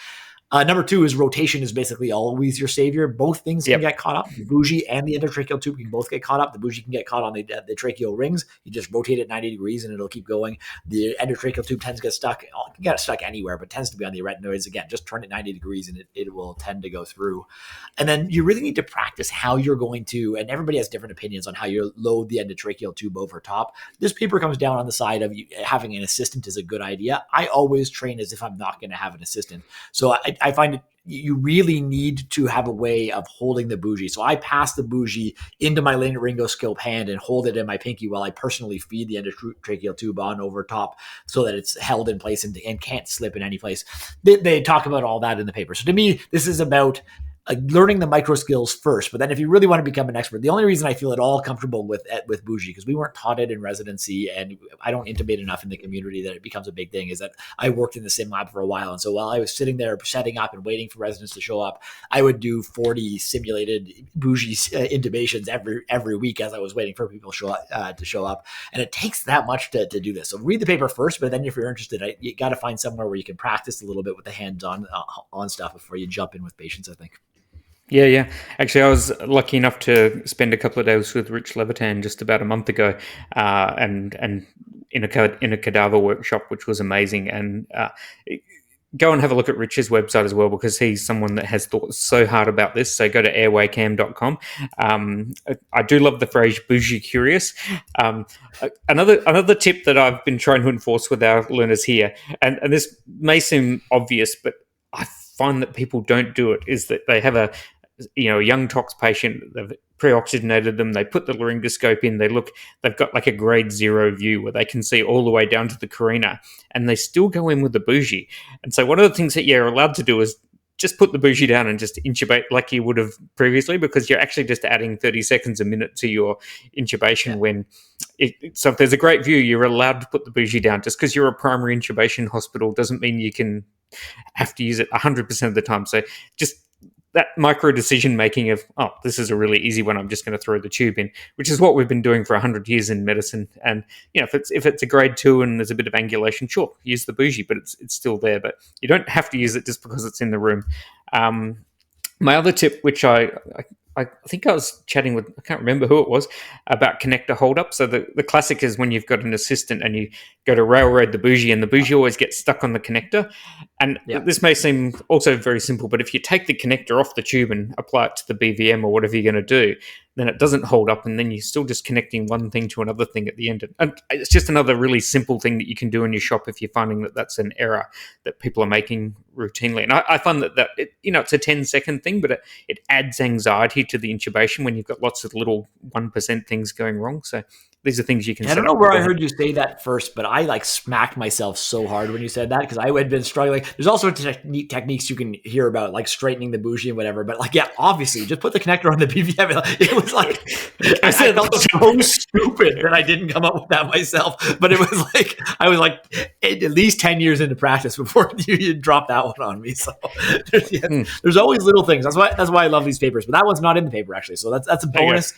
Number two is rotation is basically always your savior. Both things can get caught up. The bougie and the endotracheal tube can both get caught up. The bougie can get caught on the tracheal rings. You just rotate it 90 degrees and it'll keep going. The endotracheal tube tends to get stuck. It can get stuck anywhere, but tends to be on the arytenoids. Again, just turn it 90 degrees and it will tend to go through. And then you really need to practice how you're going to, and everybody has different opinions on how you load the endotracheal tube over top. This paper comes down on the side of having an assistant is a good idea. I always train as if I'm not going to have an assistant. So I find you really need to have a way of holding the bougie. So I pass the bougie into my laryngoscope hand and hold it in my pinky while I personally feed the endotracheal tube on over top so that it's held in place and can't slip in any place. They talk about all that in the paper. So to me, this is about learning the micro skills first. But then if you really want to become an expert, the only reason I feel at all comfortable with bougie, because we weren't taught it in residency and I don't intubate enough in the community that it becomes a big thing, is that I worked in the sim lab for a while. And so while I was sitting there setting up and waiting for residents to show up, I would do 40 simulated bougie intubations every week as I was waiting for people to show up. And it takes that much to do this. So read the paper first, but then if you're interested, you got to find somewhere where you can practice a little bit with the hands-on on stuff before you jump in with patients, I think. Yeah. Actually, I was lucky enough to spend a couple of days with Rich Levitan just about a month ago, and in a cadaver workshop, which was amazing. And go and have a look at Rich's website as well, because he's someone that has thought so hard about this. So go to airwaycam.com. I do love the phrase bougie curious. Another tip that I've been trying to enforce with our learners here, and this may seem obvious, but I find that people don't do it, is that they have a young tox patient, they've pre-oxygenated them, they put the laryngoscope in, they've got like a grade 0 view where they can see all the way down to the carina, and they still go in with the bougie. And so one of the things that you're allowed to do is just put the bougie down and just intubate like you would have previously, because you're actually just adding 30 seconds a minute to your intubation. So if there's a great view, you're allowed to put the bougie down. Just because you're a primary intubation hospital doesn't mean you can have to use it 100% of the time. So just that micro decision making of, this is a really easy one, I'm just going to throw the tube in, which is what we've been doing for 100 years in medicine. And if it's a grade 2 and there's a bit of angulation, sure, use the bougie, but it's still there. But you don't have to use it just because it's in the room. My other tip, which I think I was chatting with, I can't remember who it was, about connector hold-up. So the classic is when you've got an assistant and you go to railroad the bougie, and the bougie always gets stuck on the connector. And this may seem also very simple, but if you take the connector off the tube and apply it to the BVM or whatever you're going to do, then it doesn't hold up, and then you're still just connecting one thing to another thing at the end. And it's just another really simple thing that you can do in your shop if you're finding that that's an error that people are making routinely. And I find that it's a 10-second thing, but it adds anxiety to the intubation when you've got lots of little 1% things going wrong. So these are things you can. I don't know where I heard you say that first, but I smacked myself so hard when you said that, because I had been struggling. There's all sorts of techniques you can hear about, like straightening the bougie and whatever. But obviously, just put the connector on the BVM. It was I felt so stupid that I didn't come up with that myself. But it was I was at least 10 years into practice before you dropped that one on me. So there's always little things. That's why I love these papers. But that one's not in the paper actually. So that's a bonus.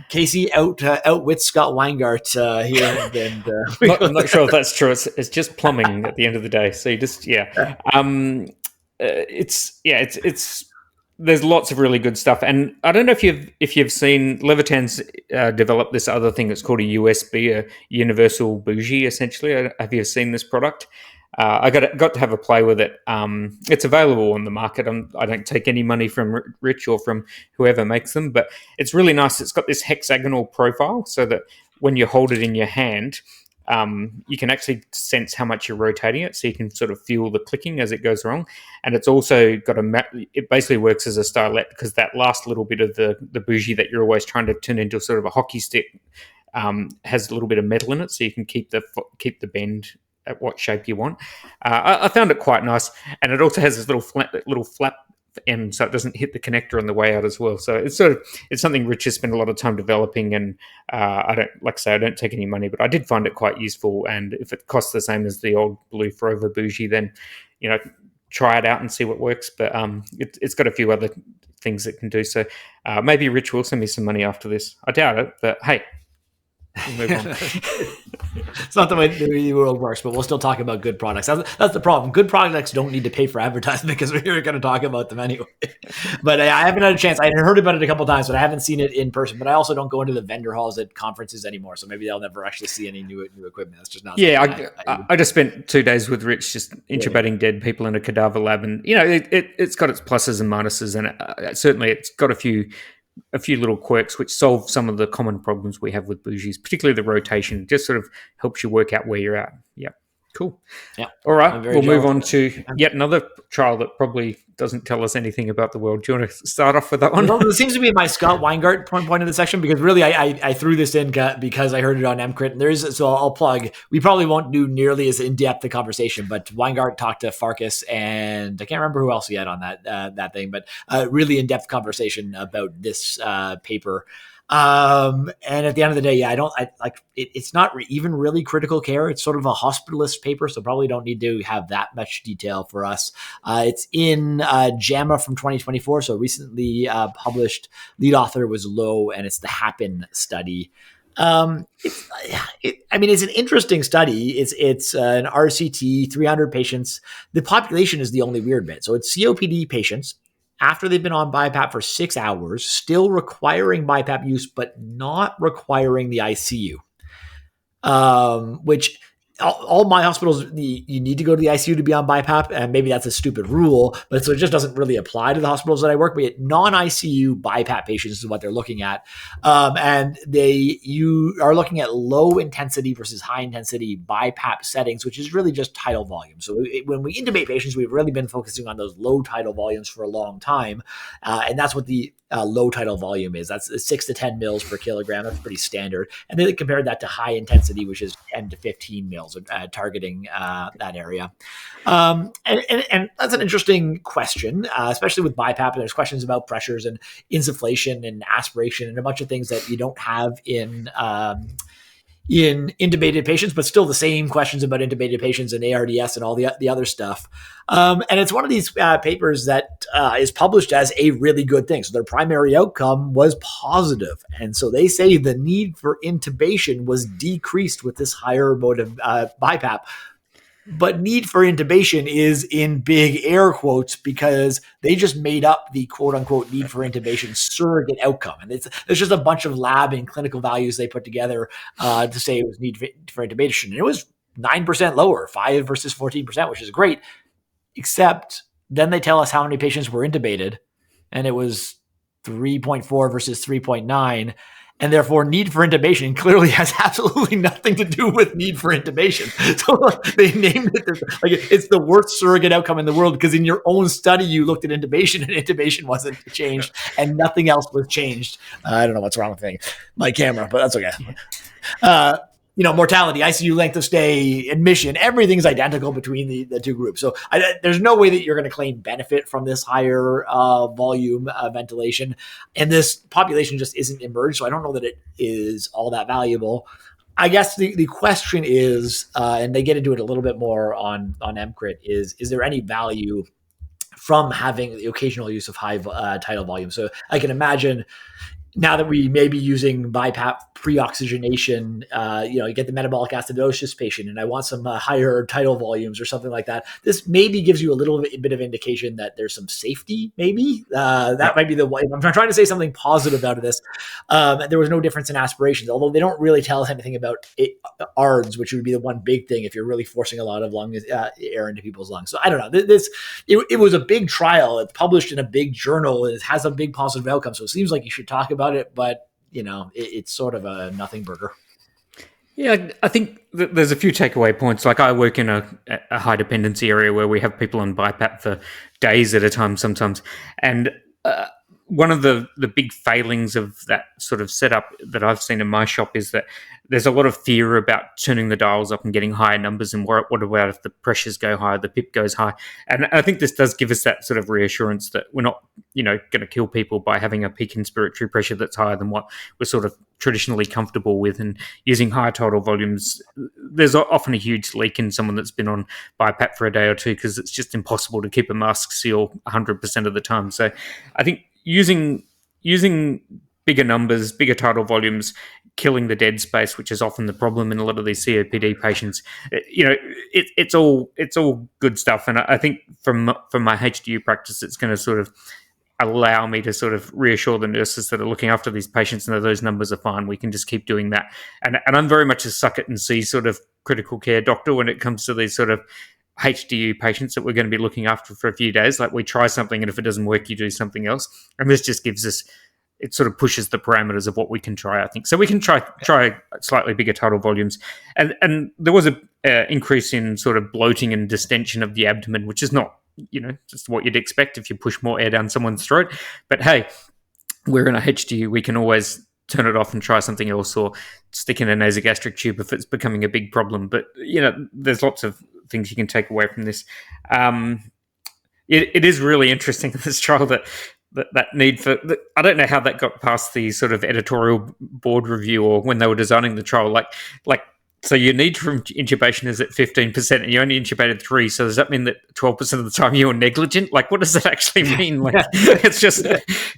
Casey outwits Scott Weingart here. I'm not sure if that's true. It's just plumbing at the end of the day. So you just it's there's lots of really good stuff. And I don't know if you've seen Levitan's developed this other thing that's called a USB, a universal bougie. Essentially, have you seen this product? I got to have a play with it. It's available on the market. I don't take any money from Rich or from whoever makes them, but it's really nice. It's got this hexagonal profile so that when you hold it in your hand, you can actually sense how much you're rotating it, so you can sort of feel the clicking as it goes wrong. And it's also got it basically works as a stylet, because that last little bit of the bougie that you're always trying to turn into sort of a hockey stick has a little bit of metal in it, so you can keep the bend at what shape you want. I found it quite nice, and it also has this little flap end, so it doesn't hit the connector on the way out as well. So it's something Rich has spent a lot of time developing, and I don't take any money, but I did find it quite useful. And if it costs the same as the old Blue Forever bougie, then try it out and see what works. But it's got a few other things it can do. So maybe Rich will send me some money after this. I doubt it, but hey. We'll move on. It's not the way the world works, but we'll still talk about good products. That's the problem. Good products don't need to pay for advertising, because we're going to talk about them anyway. But I haven't had a chance. I heard about it a couple of times, but I haven't seen it in person. But I also don't go into the vendor halls at conferences anymore, so maybe I'll never actually see any new equipment. That's just not. Yeah, I just spent 2 days with Rich just intubating dead people in a cadaver lab, and it's got its pluses and minuses, and certainly it's got a few little quirks which solve some of the common problems we have with bougies, particularly the rotation. Just sort of helps you work out where you're at. Yeah. Cool. Yeah. All right, we'll move on to yet another trial that probably doesn't tell us anything about the world. Do you want to start off with that one? Well, this seems to be my Scott Weingart point of the section, because really I threw this in because I heard it on MCRIT, and so I'll plug. We probably won't do nearly as in depth a conversation, but Weingart talked to Farkas, and I can't remember who else he had on that thing, but really in depth conversation about this paper. And at the end of the day, it's not even really critical care. It's sort of a hospitalist paper, so probably don't need to have that much detail for us. It's in JAMA from 2024, so recently published. Lead author was Lowe, and it's the HAPPEN study. It's an interesting study. It's an RCT, 300 patients. The population is the only weird bit. So it's COPD patients after they've been on BiPAP for 6 hours, still requiring BiPAP use, but not requiring the ICU. Which all my hospitals, you need to go to the ICU to be on BiPAP, and maybe that's a stupid rule, but so it just doesn't really apply to the hospitals that I work with. Non-ICU BiPAP patients is what they're looking at, and you are looking at low intensity versus high intensity BiPAP settings, which is really just tidal volume. So when we intubate patients, we've really been focusing on those low tidal volumes for a long time, and that's what the low tidal volume is. That's 6 to 10 mils per kilogram. That's pretty standard. And then they compared that to high intensity, which is 10 to 15 mils, targeting that area. And that's an interesting question, especially with BiPAP. There's questions about pressures and insufflation and aspiration and a bunch of things that you don't have in intubated patients, but still the same questions about intubated patients and ARDS and all the other stuff. And it's one of these papers that is published as a really good thing. So their primary outcome was positive. And so they say the need for intubation was decreased with this higher mode of BiPAP. But need for intubation is in big air quotes, because they just made up the quote unquote need for intubation surrogate outcome. And it's just a bunch of lab and clinical values they put together to say it was need for intubation. And it was 9% lower, 5 versus 14%, which is great. Except then they tell us how many patients were intubated, and it was 3.4 versus 3.9. And therefore, need for intubation clearly has absolutely nothing to do with need for intubation. So they named it it's the worst surrogate outcome in the world, because in your own study, you looked at intubation and intubation wasn't changed and nothing else was changed. I don't know what's wrong with my camera, but that's okay. Mortality, ICU length of stay, admission, everything's identical between the two groups. So there's no way that you're going to claim benefit from this higher volume ventilation. And this population just isn't emerged. So I don't know that it is all that valuable. I guess the question is, and they get into it a little bit more on MCRIT, is there any value from having the occasional use of high tidal volume? So I can imagine, now that we may be using BiPAP pre-oxygenation, you get the metabolic acidosis patient, and I want some higher tidal volumes or something like that. This maybe gives you a little bit of indication that there's some safety, maybe. That might be the way. I'm trying to say something positive out of this. There was no difference in aspirations, although they don't really tell us anything about ARDS, which would be the one big thing if you're really forcing a lot of lung air into people's lungs. So I don't know. It was a big trial. It's published in a big journal. It has a big positive outcome. So it seems like you should talk about it, but it's sort of a nothing burger. Yeah, I think there's a few takeaway points. Like, I work in a high dependency area where we have people on BiPAP for days at a time sometimes. And one of the big failings of that sort of setup that I've seen in my shop is that there's a lot of fear about turning the dials up and getting higher numbers, and what about if the pressures go high, the PIP goes high. And I think this does give us that sort of reassurance that we're not, going to kill people by having a peak inspiratory pressure that's higher than what we're sort of traditionally comfortable with. And using higher tidal volumes, there's often a huge leak in someone that's been on BiPAP for a day or two, because it's just impossible to keep a mask seal 100% of the time. So I think using bigger numbers, bigger tidal volumes, killing the dead space, which is often the problem in a lot of these COPD patients, it's all good stuff. And I think from my HDU practice, it's going to sort of allow me to sort of reassure the nurses that are looking after these patients and that those numbers are fine. We can just keep doing that. And I'm very much a suck it and see sort of critical care doctor when it comes to these sort of HDU patients that we're going to be looking after for a few days. Like, we try something, and if it doesn't work, you do something else. And this just gives us it sort of pushes the parameters of what we can try, I think. So we can try slightly bigger tidal volumes. And there was a increase in sort of bloating and distension of the abdomen, which is not, just what you'd expect if you push more air down someone's throat. But hey, we're in a HDU. We can always turn it off and try something else, or stick in a nasogastric tube if it's becoming a big problem. But, there's lots of things you can take away from this. It is really interesting in this trial that need for, I don't know how that got past the sort of editorial board review, or when they were designing the trial, so your need for intubation is at 15% and you only intubated 3. So does that mean that 12% of the time you were negligent? What does that actually mean? It's just,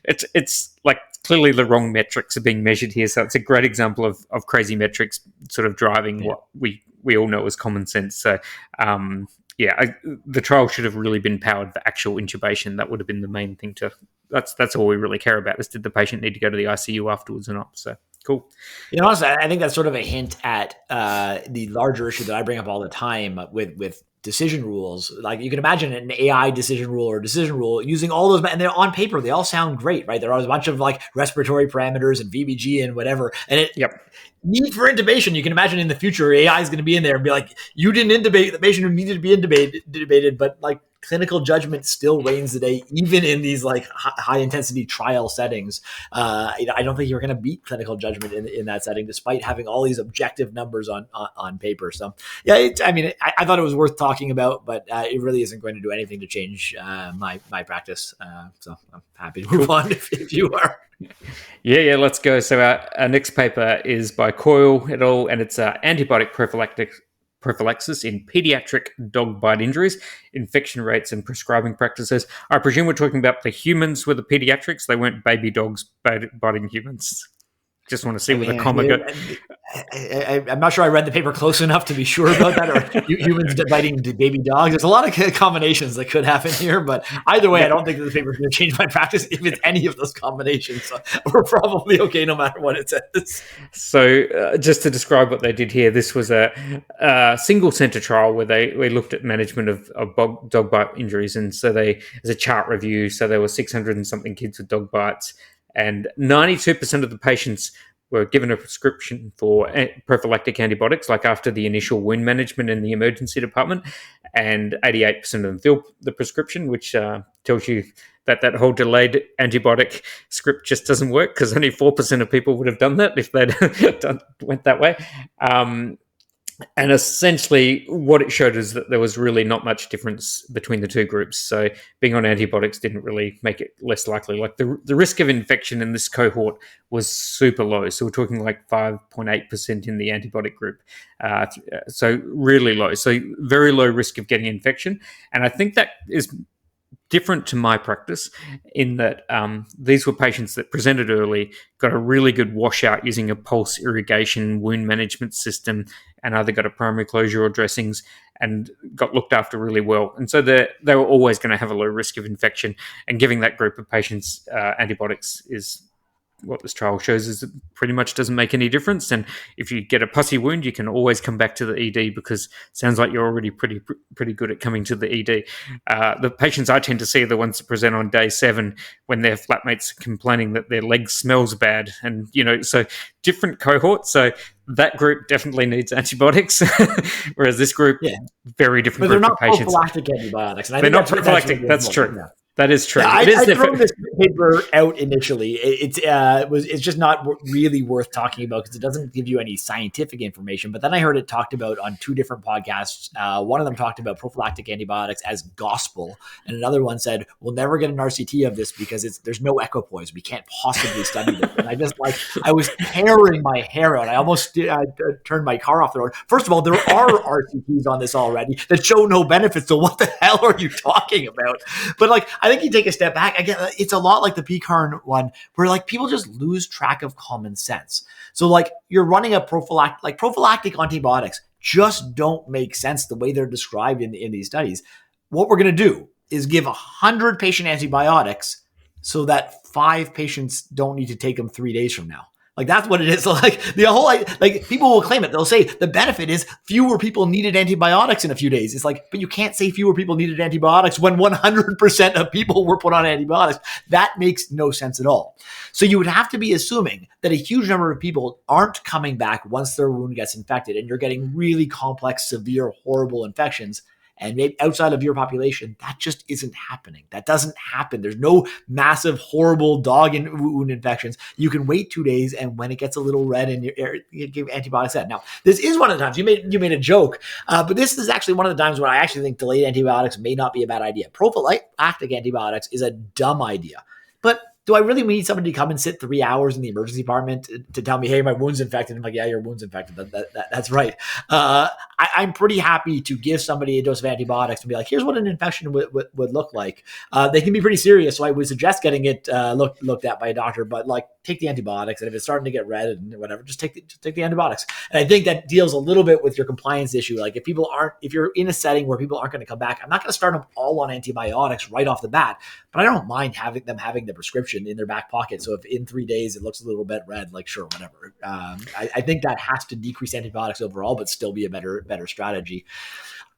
it's like clearly the wrong metrics are being measured here. So it's a great example of crazy metrics sort of driving what we all know as common sense. So, the trial should have really been powered for actual intubation. That would have been the main thing that's all we really care about, is did the patient need to go to the ICU afterwards or not? So cool. Honestly, I think that's sort of a hint at the larger issue that I bring up all the time with decision rules. Like, you can imagine an AI decision rule or decision rule using all those, and they're on paper, they all sound great, right? There are a bunch of respiratory parameters and VBG and whatever. And need for intubation, you can imagine in the future, AI is going to be in there and be like, you didn't intubate the patient who needed to be intubated, but clinical judgment still reigns the day, even in these high intensity trial settings. I don't think you're going to beat clinical judgment in that setting, despite having all these objective numbers on paper. So I thought it was worth talking about, but it really isn't going to do anything to change my practice. So I'm happy to move on if you are. Yeah, let's go. So our next paper is by Coyle et al., and it's antibiotic prophylaxis in pediatric dog bite injuries, infection rates and prescribing practices. I presume we're talking about the humans with the pediatrics. They weren't baby dogs biting humans. Just want to see where the comma goes. I'm not sure I read the paper close enough to be sure about that, or humans biting baby dogs. There's a lot of combinations that could happen here, but either way, I don't think that the paper is going to change my practice if it's any of those combinations. So we're probably okay no matter what it says. So just to describe what they did here, this was a single center trial where we looked at management of dog bite injuries. And so there's a chart review. So there were 600 and something kids with dog bites, and 92% of the patients were given a prescription for prophylactic antibiotics, after the initial wound management in the emergency department, and 88% of them filled the prescription, which tells you that whole delayed antibiotic script just doesn't work, because only 4% of people would have done that if they'd went that way. And essentially what it showed is that there was really not much difference between the two groups. So being on antibiotics didn't really make it less likely. The risk of infection in this cohort was super low. So we're talking 5.8% in the antibiotic group. So really low. So very low risk of getting infection. And I think that is different to my practice in that these were patients that presented early, got a really good washout using a pulse irrigation wound management system, and either got a primary closure or dressings, and got looked after really well. And so they were always going to have a low risk of infection, and giving that group of patients antibiotics is what this trial shows is it pretty much doesn't make any difference. And if you get a pussy wound, you can always come back to the ED, because it sounds like you're already pretty good at coming to the ED. The patients I tend to see are the ones that present on day 7 when their flatmates are complaining that their leg smells bad. And, so different cohorts. So that group definitely needs antibiotics, whereas this group, very different group of patients. But they're not prophylactic antibiotics. And they're not prophylactic. That's true. Yeah. That is true. Yeah, I threw this paper out initially. It's just not really worth talking about because it doesn't give you any scientific information. But then I heard it talked about on 2 different podcasts. One of them talked about prophylactic antibiotics as gospel, and another one said, "We'll never get an RCT of this because there's no equipoise. We can't possibly study this." And I was tearing my hair out. I almost turned my car off the road. First of all, there are RCTs on this already that show no benefits. So what the hell are you talking about? But I think you take a step back. Again, it's a lot like the PECARN one where people just lose track of common sense. So you're running a prophylactic antibiotics just don't make sense the way they're described in these studies. What we're going to do is give 100 patient antibiotics so that 5 patients don't need to take them 3 days from now. Like that's what it is. So like the whole, like people will claim it. They'll say the benefit is fewer people needed antibiotics in a few days. It's like, but you can't say fewer people needed antibiotics when 100% of people were put on antibiotics. That makes no sense at all. So you would have to be assuming that a huge number of people aren't coming back once their wound gets infected, and you're getting really complex, severe, horrible infections. And maybe outside of your population, that just isn't happening. That doesn't happen. There's no massive, horrible dog and wound infections. You can wait 2 days, and when it gets a little red, and you give antibiotics then. Now, this is one of the times you made a joke, but this is actually one of the times when I actually think delayed antibiotics may not be a bad idea. Prophylactic antibiotics is a dumb idea, but do I really need somebody to come and sit 3 hours in the emergency department to tell me, hey, my wound's infected? I'm like, yeah, your wound's infected. That's right. I'm pretty happy to give somebody a dose of antibiotics and be like, here's what an infection would look like. They can be pretty serious, so I would suggest getting it looked at by a doctor, but like take the antibiotics, and if it's starting to get red and whatever, just take the antibiotics. And I think that deals a little bit with your compliance issue. Like if you're in a setting where people aren't going to come back, I'm not going to start them all on antibiotics right off the bat, but I don't mind having the prescription in their back pocket. So if in 3 days it looks a little bit red, like sure, whatever. I think that has to decrease antibiotics overall, but still be a better strategy.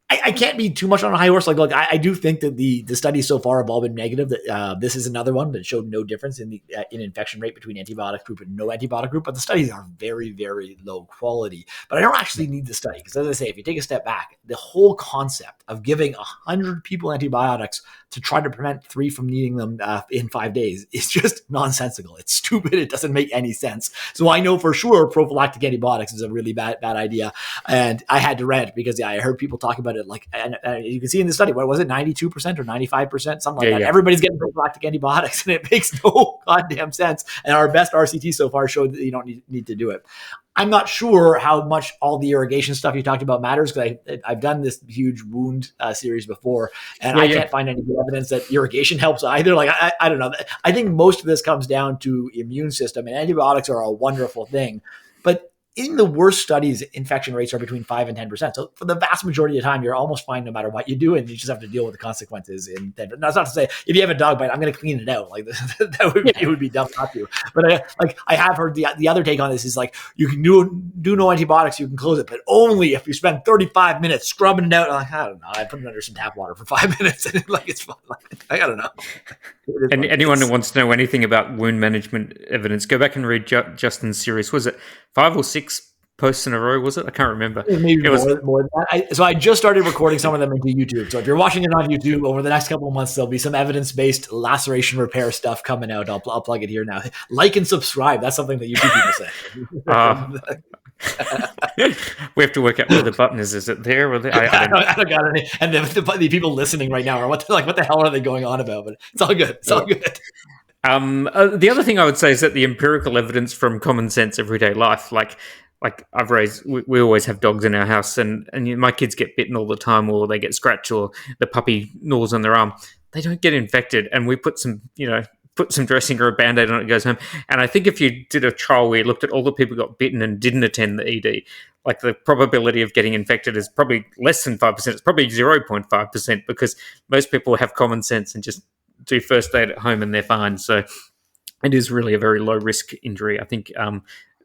I can't be too much on a high horse. Like, look, I do think that the studies so far have all been negative. That this is another one that showed no difference in the in infection rate between antibiotic group and no antibiotic group. But the studies are very, very low quality. But I don't actually need the study because, as I say, if you take a step back, the whole concept of giving 100 people antibiotics to try to prevent 3 from needing them in 5 days is just nonsensical. It's stupid. It doesn't make any sense. So I know for sure prophylactic antibiotics is a really bad idea. And I had to rant because I heard people talk about it like, and you can see in the study, what was it, 92% or 95%, something like that. Yeah. Everybody's getting prophylactic antibiotics, and it makes no goddamn sense. And our best RCT so far showed that you don't need to do it. I'm not sure how much all the irrigation stuff you talked about matters because I've done this huge wound series before, and I can't find any good evidence that irrigation helps either. Like, I don't know. I think most of this comes down to immune system, and antibiotics are a wonderful thing. But in the worst studies, infection rates are between 5 and 10%. So for the vast majority of the time, you're almost fine no matter what you do, and you just have to deal with the consequences. That's not to say if you have a dog bite, I'm going to clean it out. Like it would be dumb not to. But I have heard the other take on this is like you can do no antibiotics, you can close it, but only if you spend 35 minutes scrubbing it out. Like, I don't know. I put it under some tap water for 5 minutes, and like it's fun. Like, I don't know. And anyone who wants to know anything about wound management evidence, go back and read Justin's series. Was it 5 or 6 posts in a row? Was it? I can't remember. Maybe more than that. So I just started recording some of them into YouTube. So if you're watching it on YouTube over the next couple of months, there'll be some evidence-based laceration repair stuff coming out. I'll plug it here now. Like and subscribe. That's something that YouTube people say. We have to work out where the button is. Is it there? Or there? I don't got any. And the people listening right now are what the hell are they going on about? But it's all good. It's all good. The other thing I would say is that the empirical evidence from common sense everyday life, like I've raised, we always have dogs in our house, and my kids get bitten all the time, or they get scratched, or the puppy gnaws on their arm. They don't get infected, and we put some dressing or a Band-Aid on it, goes home. And I think if you did a trial where you looked at all the people who got bitten and didn't attend the ED, like the probability of getting infected is probably less than 5%. It's probably 0.5% because most people have common sense and just do first aid at home and they're fine. So it is really a very low risk injury, I think.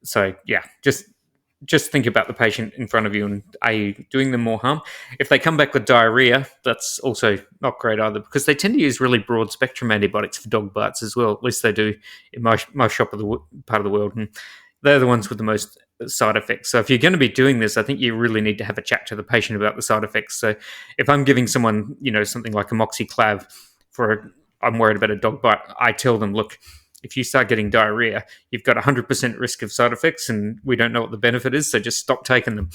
So yeah, just think about the patient in front of you and are you doing them more harm? If they come back with diarrhea, that's also not great either because they tend to use really broad spectrum antibiotics for dog bites as well. At least they do in my shop of the part of the world. And they're the ones with the most side effects. So if you're going to be doing this, I think you really need to have a chat to the patient about the side effects. So if I'm giving someone, something like amoxiclav I'm worried about a dog bite, I tell them, look, if you start getting diarrhea, you've got 100% risk of side effects and we don't know what the benefit is, so just stop taking them.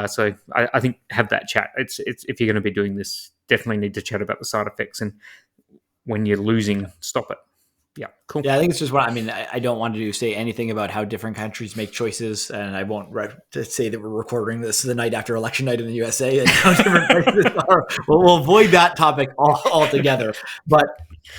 So I think have that chat. It's if you're going to be doing this, definitely need to chat about the side effects, and when you're losing, stop it. Yeah, cool. Yeah, I think it's just I don't want to say anything about how different countries make choices, and I won't say that we're recording this the night after election night in the USA and how different places are. We'll avoid that topic altogether. But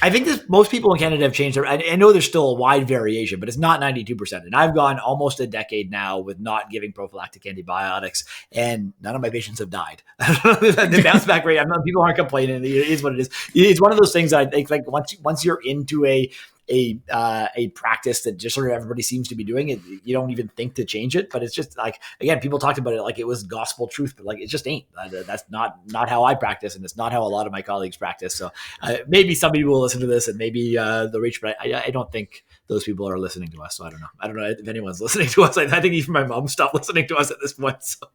I think most people in Canada have changed. I know there's still a wide variation, but it's not 92%. And I've gone almost a decade now with not giving prophylactic antibiotics, and none of my patients have died. The bounce back rate, people aren't complaining. It is what it is. It's one of those things that I think, like once you're into a a practice that just sort of everybody seems to be doing it. You don't even think to change it, but it's just like, again, people talked about it like it was gospel truth, but like it just ain't. That's not how I practice, and it's not how a lot of my colleagues practice. So maybe some people will listen to this, and maybe they'll reach, but I don't think those people are listening to us. So I don't know if anyone's listening to us. I think even my mom stopped listening to us at this point. So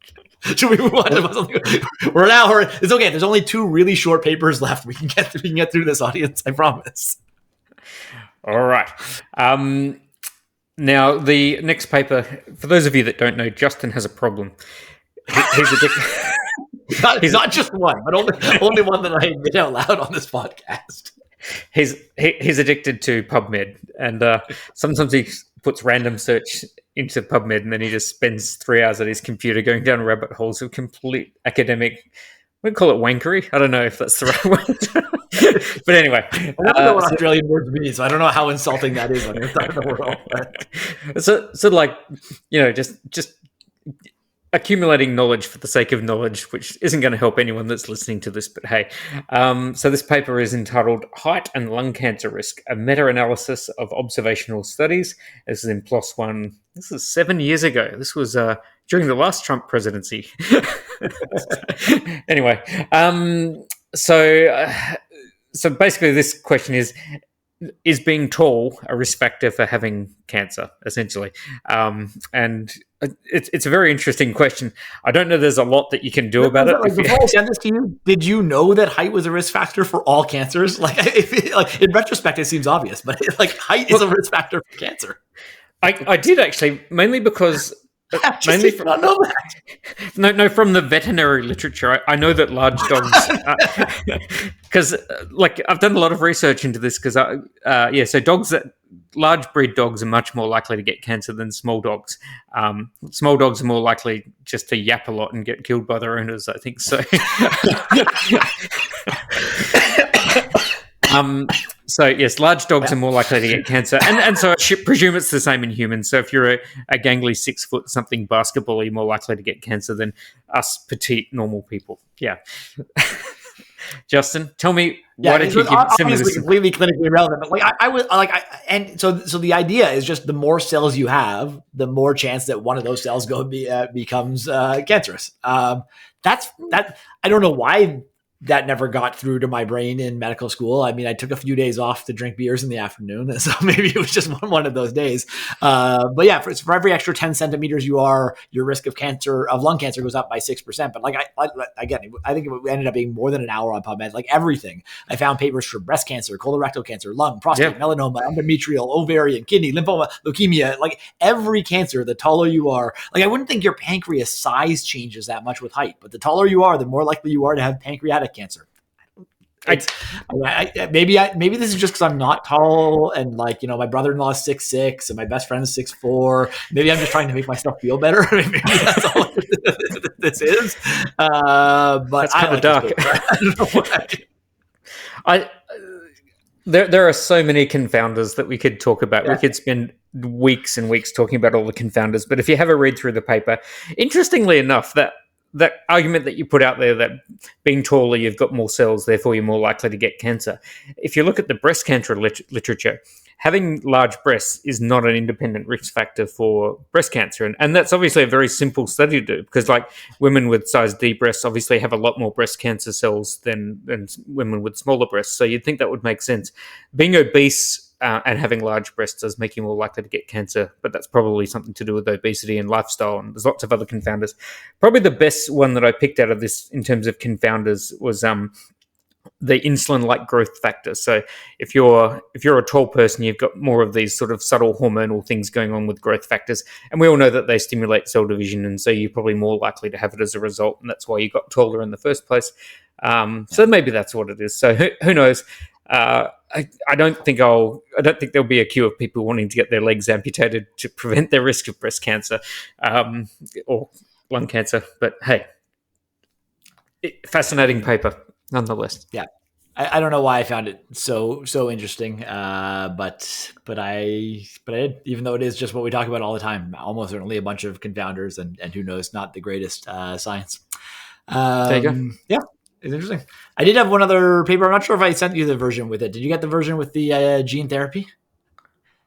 should we move on to something? It's okay. There's only 2 really short papers left. We can get through this, audience. I promise. All right. Now, the next paper, for those of you that don't know, Justin has a problem. He's addicted. Not just one, but only one that I admit out loud on this podcast. He's addicted to PubMed, and sometimes he puts random search into PubMed, and then he just spends 3 hours at his computer going down rabbit holes of complete academic, we call it wankery. I don't know if that's the right word. But anyway. I don't know what Australian words mean, so I don't know how insulting that is on your side of the world. But. So like, just accumulating knowledge for the sake of knowledge, which isn't going to help anyone that's listening to this, but hey. So this paper is entitled Height and Lung Cancer Risk, a meta-analysis of observational studies. This is in PLOS One. This is 7 years ago. This was during the last Trump presidency. Anyway, so basically this question is being tall a risk factor for having cancer, essentially? And it's a very interesting question. I don't know there's a lot that you can do about it. Like, before I send this to you, did you know that height was a risk factor for all cancers? Like in retrospect, it seems obvious, but like height is a risk factor for cancer. I did actually, mainly because... Mainly from, not know that. No, from the veterinary literature, I know that large dogs, because like I've done a lot of research into this. Because so large breed dogs are much more likely to get cancer than small dogs. Small dogs are more likely just to yap a lot and get killed by their owners, I think so. So yes, large dogs are more likely to get cancer, and so I presume it's the same in humans. So if you're a gangly 6 foot something basketball, you're more likely to get cancer than us petite normal people. Yeah. Justin, tell me, why did you give some of this? Completely clinically irrelevant, but so the idea is just the more cells you have, the more chance that one of those cells becomes cancerous. That's that. I don't know why that never got through to my brain in medical school. I mean, I took a few days off to drink beers in the afternoon, so maybe it was just one of those days. But yeah, for every extra 10 centimeters your risk of lung cancer goes up by 6%. But like I think it ended up being more than an hour on PubMed. Like everything, I found papers for breast cancer, colorectal cancer, lung, prostate, melanoma, endometrial, ovarian, kidney, lymphoma, leukemia. Like every cancer, the taller you are. Like I wouldn't think your pancreas size changes that much with height, but the taller you are, the more likely you are to have pancreatic cancer. Maybe this is just because I'm not tall, and like, my brother-in-law is 6'6", and my best friend is 6'4". Maybe I'm just trying to make myself feel better. Maybe that's all this is. But that's kind of dark. There are so many confounders that we could talk about. Yeah. We could spend weeks and weeks talking about all the confounders. But if you have a read through the paper, interestingly enough, that argument that you put out there that being taller, you've got more cells, therefore you're more likely to get cancer. If you look at the breast cancer literature, having large breasts is not an independent risk factor for breast cancer. And that's obviously a very simple study to do, because like women with size D breasts obviously have a lot more breast cancer cells than women with smaller breasts. So you'd think that would make sense. Being obese and having large breasts does make you more likely to get cancer, but that's probably something to do with obesity and lifestyle, and there's lots of other confounders. Probably the best one that I picked out of this in terms of confounders was the insulin-like growth factor. So if you're a tall person, you've got more of these sort of subtle hormonal things going on with growth factors, and we all know that they stimulate cell division, and so you're probably more likely to have it as a result, and that's why you got taller in the first place. So maybe that's what it is. So who knows? I don't think there'll be a queue of people wanting to get their legs amputated to prevent their risk of breast cancer or lung cancer. But hey, fascinating paper nonetheless. Yeah, I don't know why I found it so interesting, but I did, even though it is just what we talk about all the time. Almost certainly a bunch of confounders, and who knows, not the greatest science. There you go. Yeah. It's interesting. I did have one other paper. I'm not sure if I sent you the version with it. Did you get the version with the gene therapy?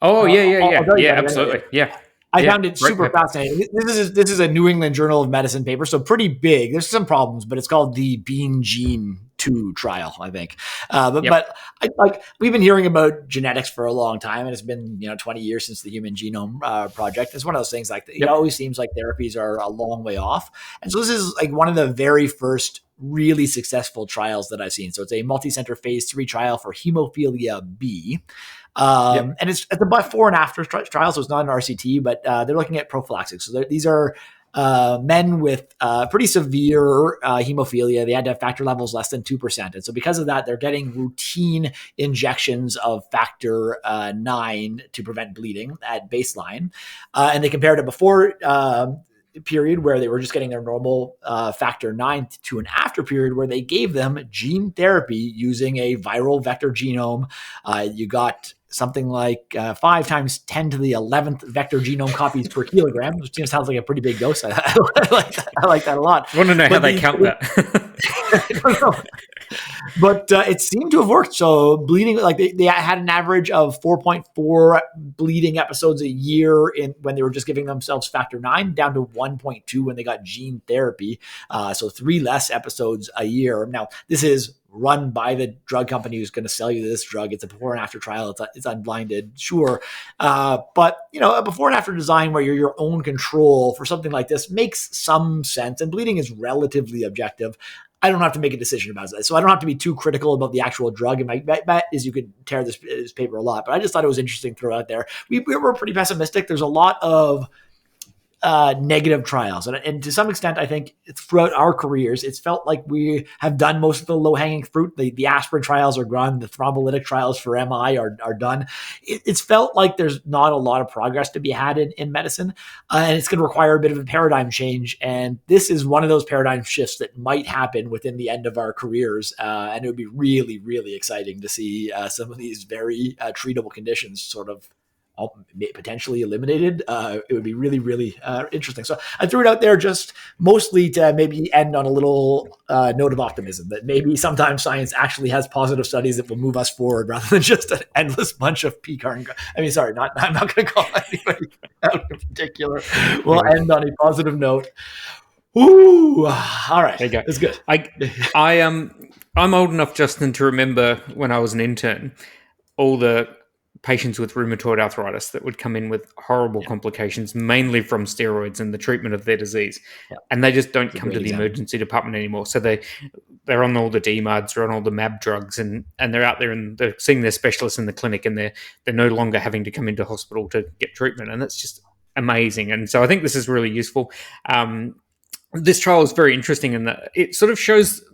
Oh, I'll tell you yeah, about it absolutely. anyway. Yeah. I Yeah, found it great super paper. fascinating. This is a New England Journal of Medicine paper, so pretty big. There's some problems, but it's called the Bean Gene 2 trial, I think. Yep. Like we've been hearing about genetics for a long time, and it's been 20 years since the Human Genome Project. It's one of those things like it Yep. always seems like therapies are a long way off, and so this is like one of the very first really successful trials that I've seen. So it's a multicenter phase 3 trial for hemophilia B. Yep. And it's a before and after trial, so it's not an RCT, but they're looking at prophylactics. So these are men with pretty severe hemophilia. They had to have factor levels less than 2%. And so because of that, they're getting routine injections of factor 9 to prevent bleeding at baseline. And they compared it before period where they were just getting their normal factor 9 to an after period where they gave them gene therapy using a viral vector genome. You got something like 5 times 10 to the 11th vector genome copies per kilogram, which sounds like a pretty big dose. I like that a lot. I want to know how they count that. I don't know. But it seemed to have worked. So bleeding, like they had an average of 4.4 bleeding episodes a year when they were just giving themselves factor 9, down to 1.2 when they got gene therapy. So 3 less episodes a year. Now, this is run by the drug company who's going to sell you this drug. It's a before and after trial. It's unblinded, sure. But, a before and after design where you're your own control for something like this makes some sense. And bleeding is relatively objective. I don't have to make a decision about it. So I don't have to be too critical about the actual drug. And my bet is you could tear this paper a lot. But I just thought it was interesting to throw out there. We were pretty pessimistic. There's a lot of negative trials. And to some extent, I think throughout our careers, it's felt like we have done most of the low-hanging fruit. The aspirin trials are gone. The thrombolytic trials for MI are done. It's felt like there's not a lot of progress to be had in medicine. And it's going to require a bit of a paradigm change. And this is one of those paradigm shifts that might happen within the end of our careers. And it would be really, really exciting to see some of these very treatable conditions sort of potentially eliminated. It would be really, really interesting. So I threw it out there just mostly to maybe end on a little note of optimism that maybe sometimes science actually has positive studies that will move us forward rather than just an endless bunch of PECARN. I'm not going to call anybody out in particular. We'll end on a positive note. Ooh, all right. There you go. That's good. I'm old enough, Justin, to remember when I was an intern, all the patients with rheumatoid arthritis that would come in with horrible complications, mainly from steroids and the treatment of their disease. Yeah. And they just don't come to the emergency department anymore. So they're on all the DMARDs, they're on all the MAB drugs, and they're out there and they're seeing their specialists in the clinic, and they're no longer having to come into hospital to get treatment. And that's just amazing. And so I think this is really useful. This trial is very interesting in that it sort of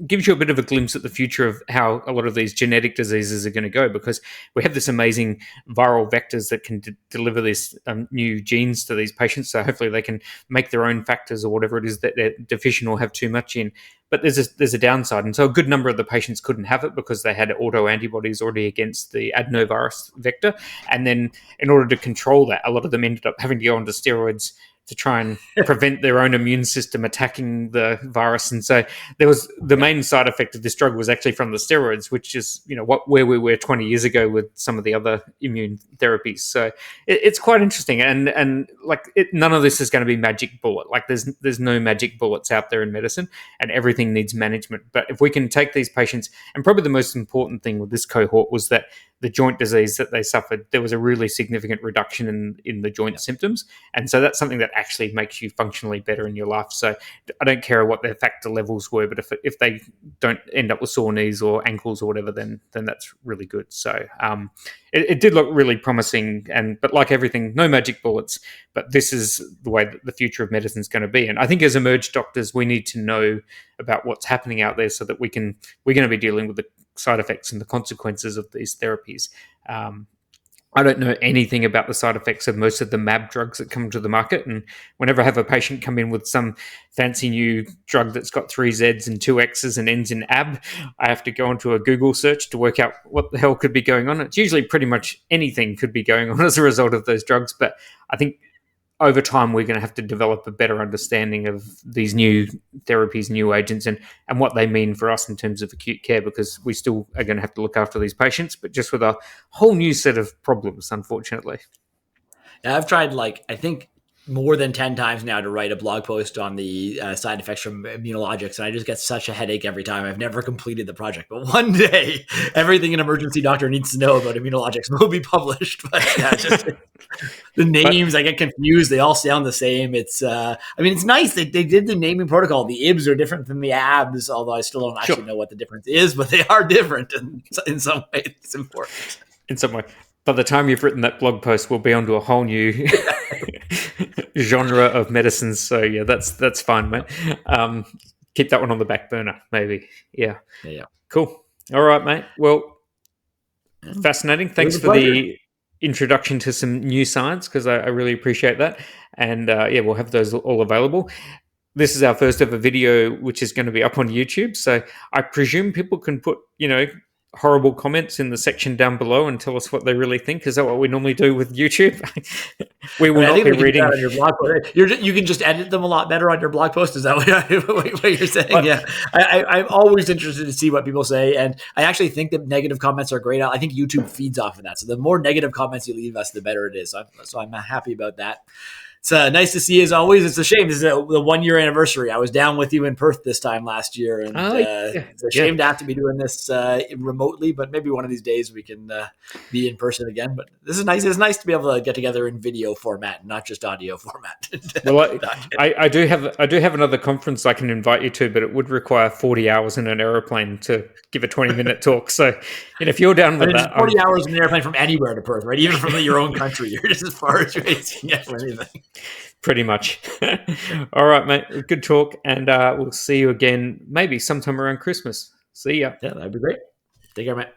gives you a bit of a glimpse at the future of how a lot of these genetic diseases are going to go, because we have this amazing viral vectors that can deliver these new genes to these patients. So hopefully they can make their own factors or whatever it is that they're deficient or have too much in. But there's a downside. And so a good number of the patients couldn't have it because they had autoantibodies already against the adenovirus vector. And then in order to control that, a lot of them ended up having to go onto steroids to try and prevent their own immune system attacking the virus. And so there was the main side effect of this drug was actually from the steroids, which is, where we were 20 years ago with some of the other immune therapies. So it's quite interesting. And none of this is going to be magic bullet. Like there's no magic bullets out there in medicine, and everything needs management. But if we can take these patients, and probably the most important thing with this cohort was that the joint disease that they suffered, there was a really significant reduction in the joint symptoms. And so that's something that actually makes you functionally better in your life. So I don't care what their factor levels were, but if they don't end up with sore knees or ankles or whatever, then that's really good. So it did look really promising. But like everything, no magic bullets, but this is the way that the future of medicine is going to be. And I think as emerged doctors, we need to know about what's happening out there so that we're going to be dealing with the side effects and the consequences of these therapies. I don't know anything about the side effects of most of the MAB drugs that come to the market. And whenever I have a patient come in with some fancy new drug that's got 3 Zs and 2 Xs and ends in AB, I have to go onto a Google search to work out what the hell could be going on. It's usually pretty much anything could be going on as a result of those drugs. But I think over time, we're going to have to develop a better understanding of these new therapies, new agents, and what they mean for us in terms of acute care, because we still are going to have to look after these patients, but just with a whole new set of problems, unfortunately. Yeah, I've tried, I think, more than 10 times now to write a blog post on the side effects from immunologics, and I just get such a headache every time. I've never completed the project, but one day, everything an emergency doctor needs to know about immunologics will be published. But yeah, just the names, I get confused. They all sound the same. It's nice that they did the naming protocol. The IBs are different than the ABs, although I still don't actually know what the difference is, but they are different in some way. It's important. In some way. By the time you've written that blog post, we'll be onto a whole new genre of medicines. So yeah, that's fine, mate. Keep that one on the back burner, maybe. Yeah. Cool. All right, mate. Well, fascinating. Thanks for the introduction to some new science, because I really appreciate that. And we'll have those all available. This is our first ever video, which is going to be up on YouTube. So I presume people can put, horrible comments in the section down below and tell us what they really think. Is that what we normally do with YouTube? We will not be reading. On your blog post. You can just edit them a lot better on your blog post. Is that what you're saying? Yeah. I'm always interested to see what people say. And I actually think that negative comments are great. I think YouTube feeds off of that. So the more negative comments you leave us, the better it is. So I'm happy about that. It's nice to see, as always. It's a shame. This is the 1 year anniversary. I was down with you in Perth this time last year, and it's a shame to have to be doing this remotely. But maybe one of these days we can be in person again. But this is nice. It's nice to be able to get together in video format, not just audio format. Well, I do have another conference I can invite you to, but it would require 40 hours in an aeroplane to give a 20-minute talk. So, if you're down with that, 40 hours in an airplane from anywhere to Perth, right? Even from your own country, you're just as far as you can get from anything. Pretty much. All right, mate. Good talk, and we'll see you again maybe sometime around Christmas. See ya. Yeah, that'd be great. Take care, mate.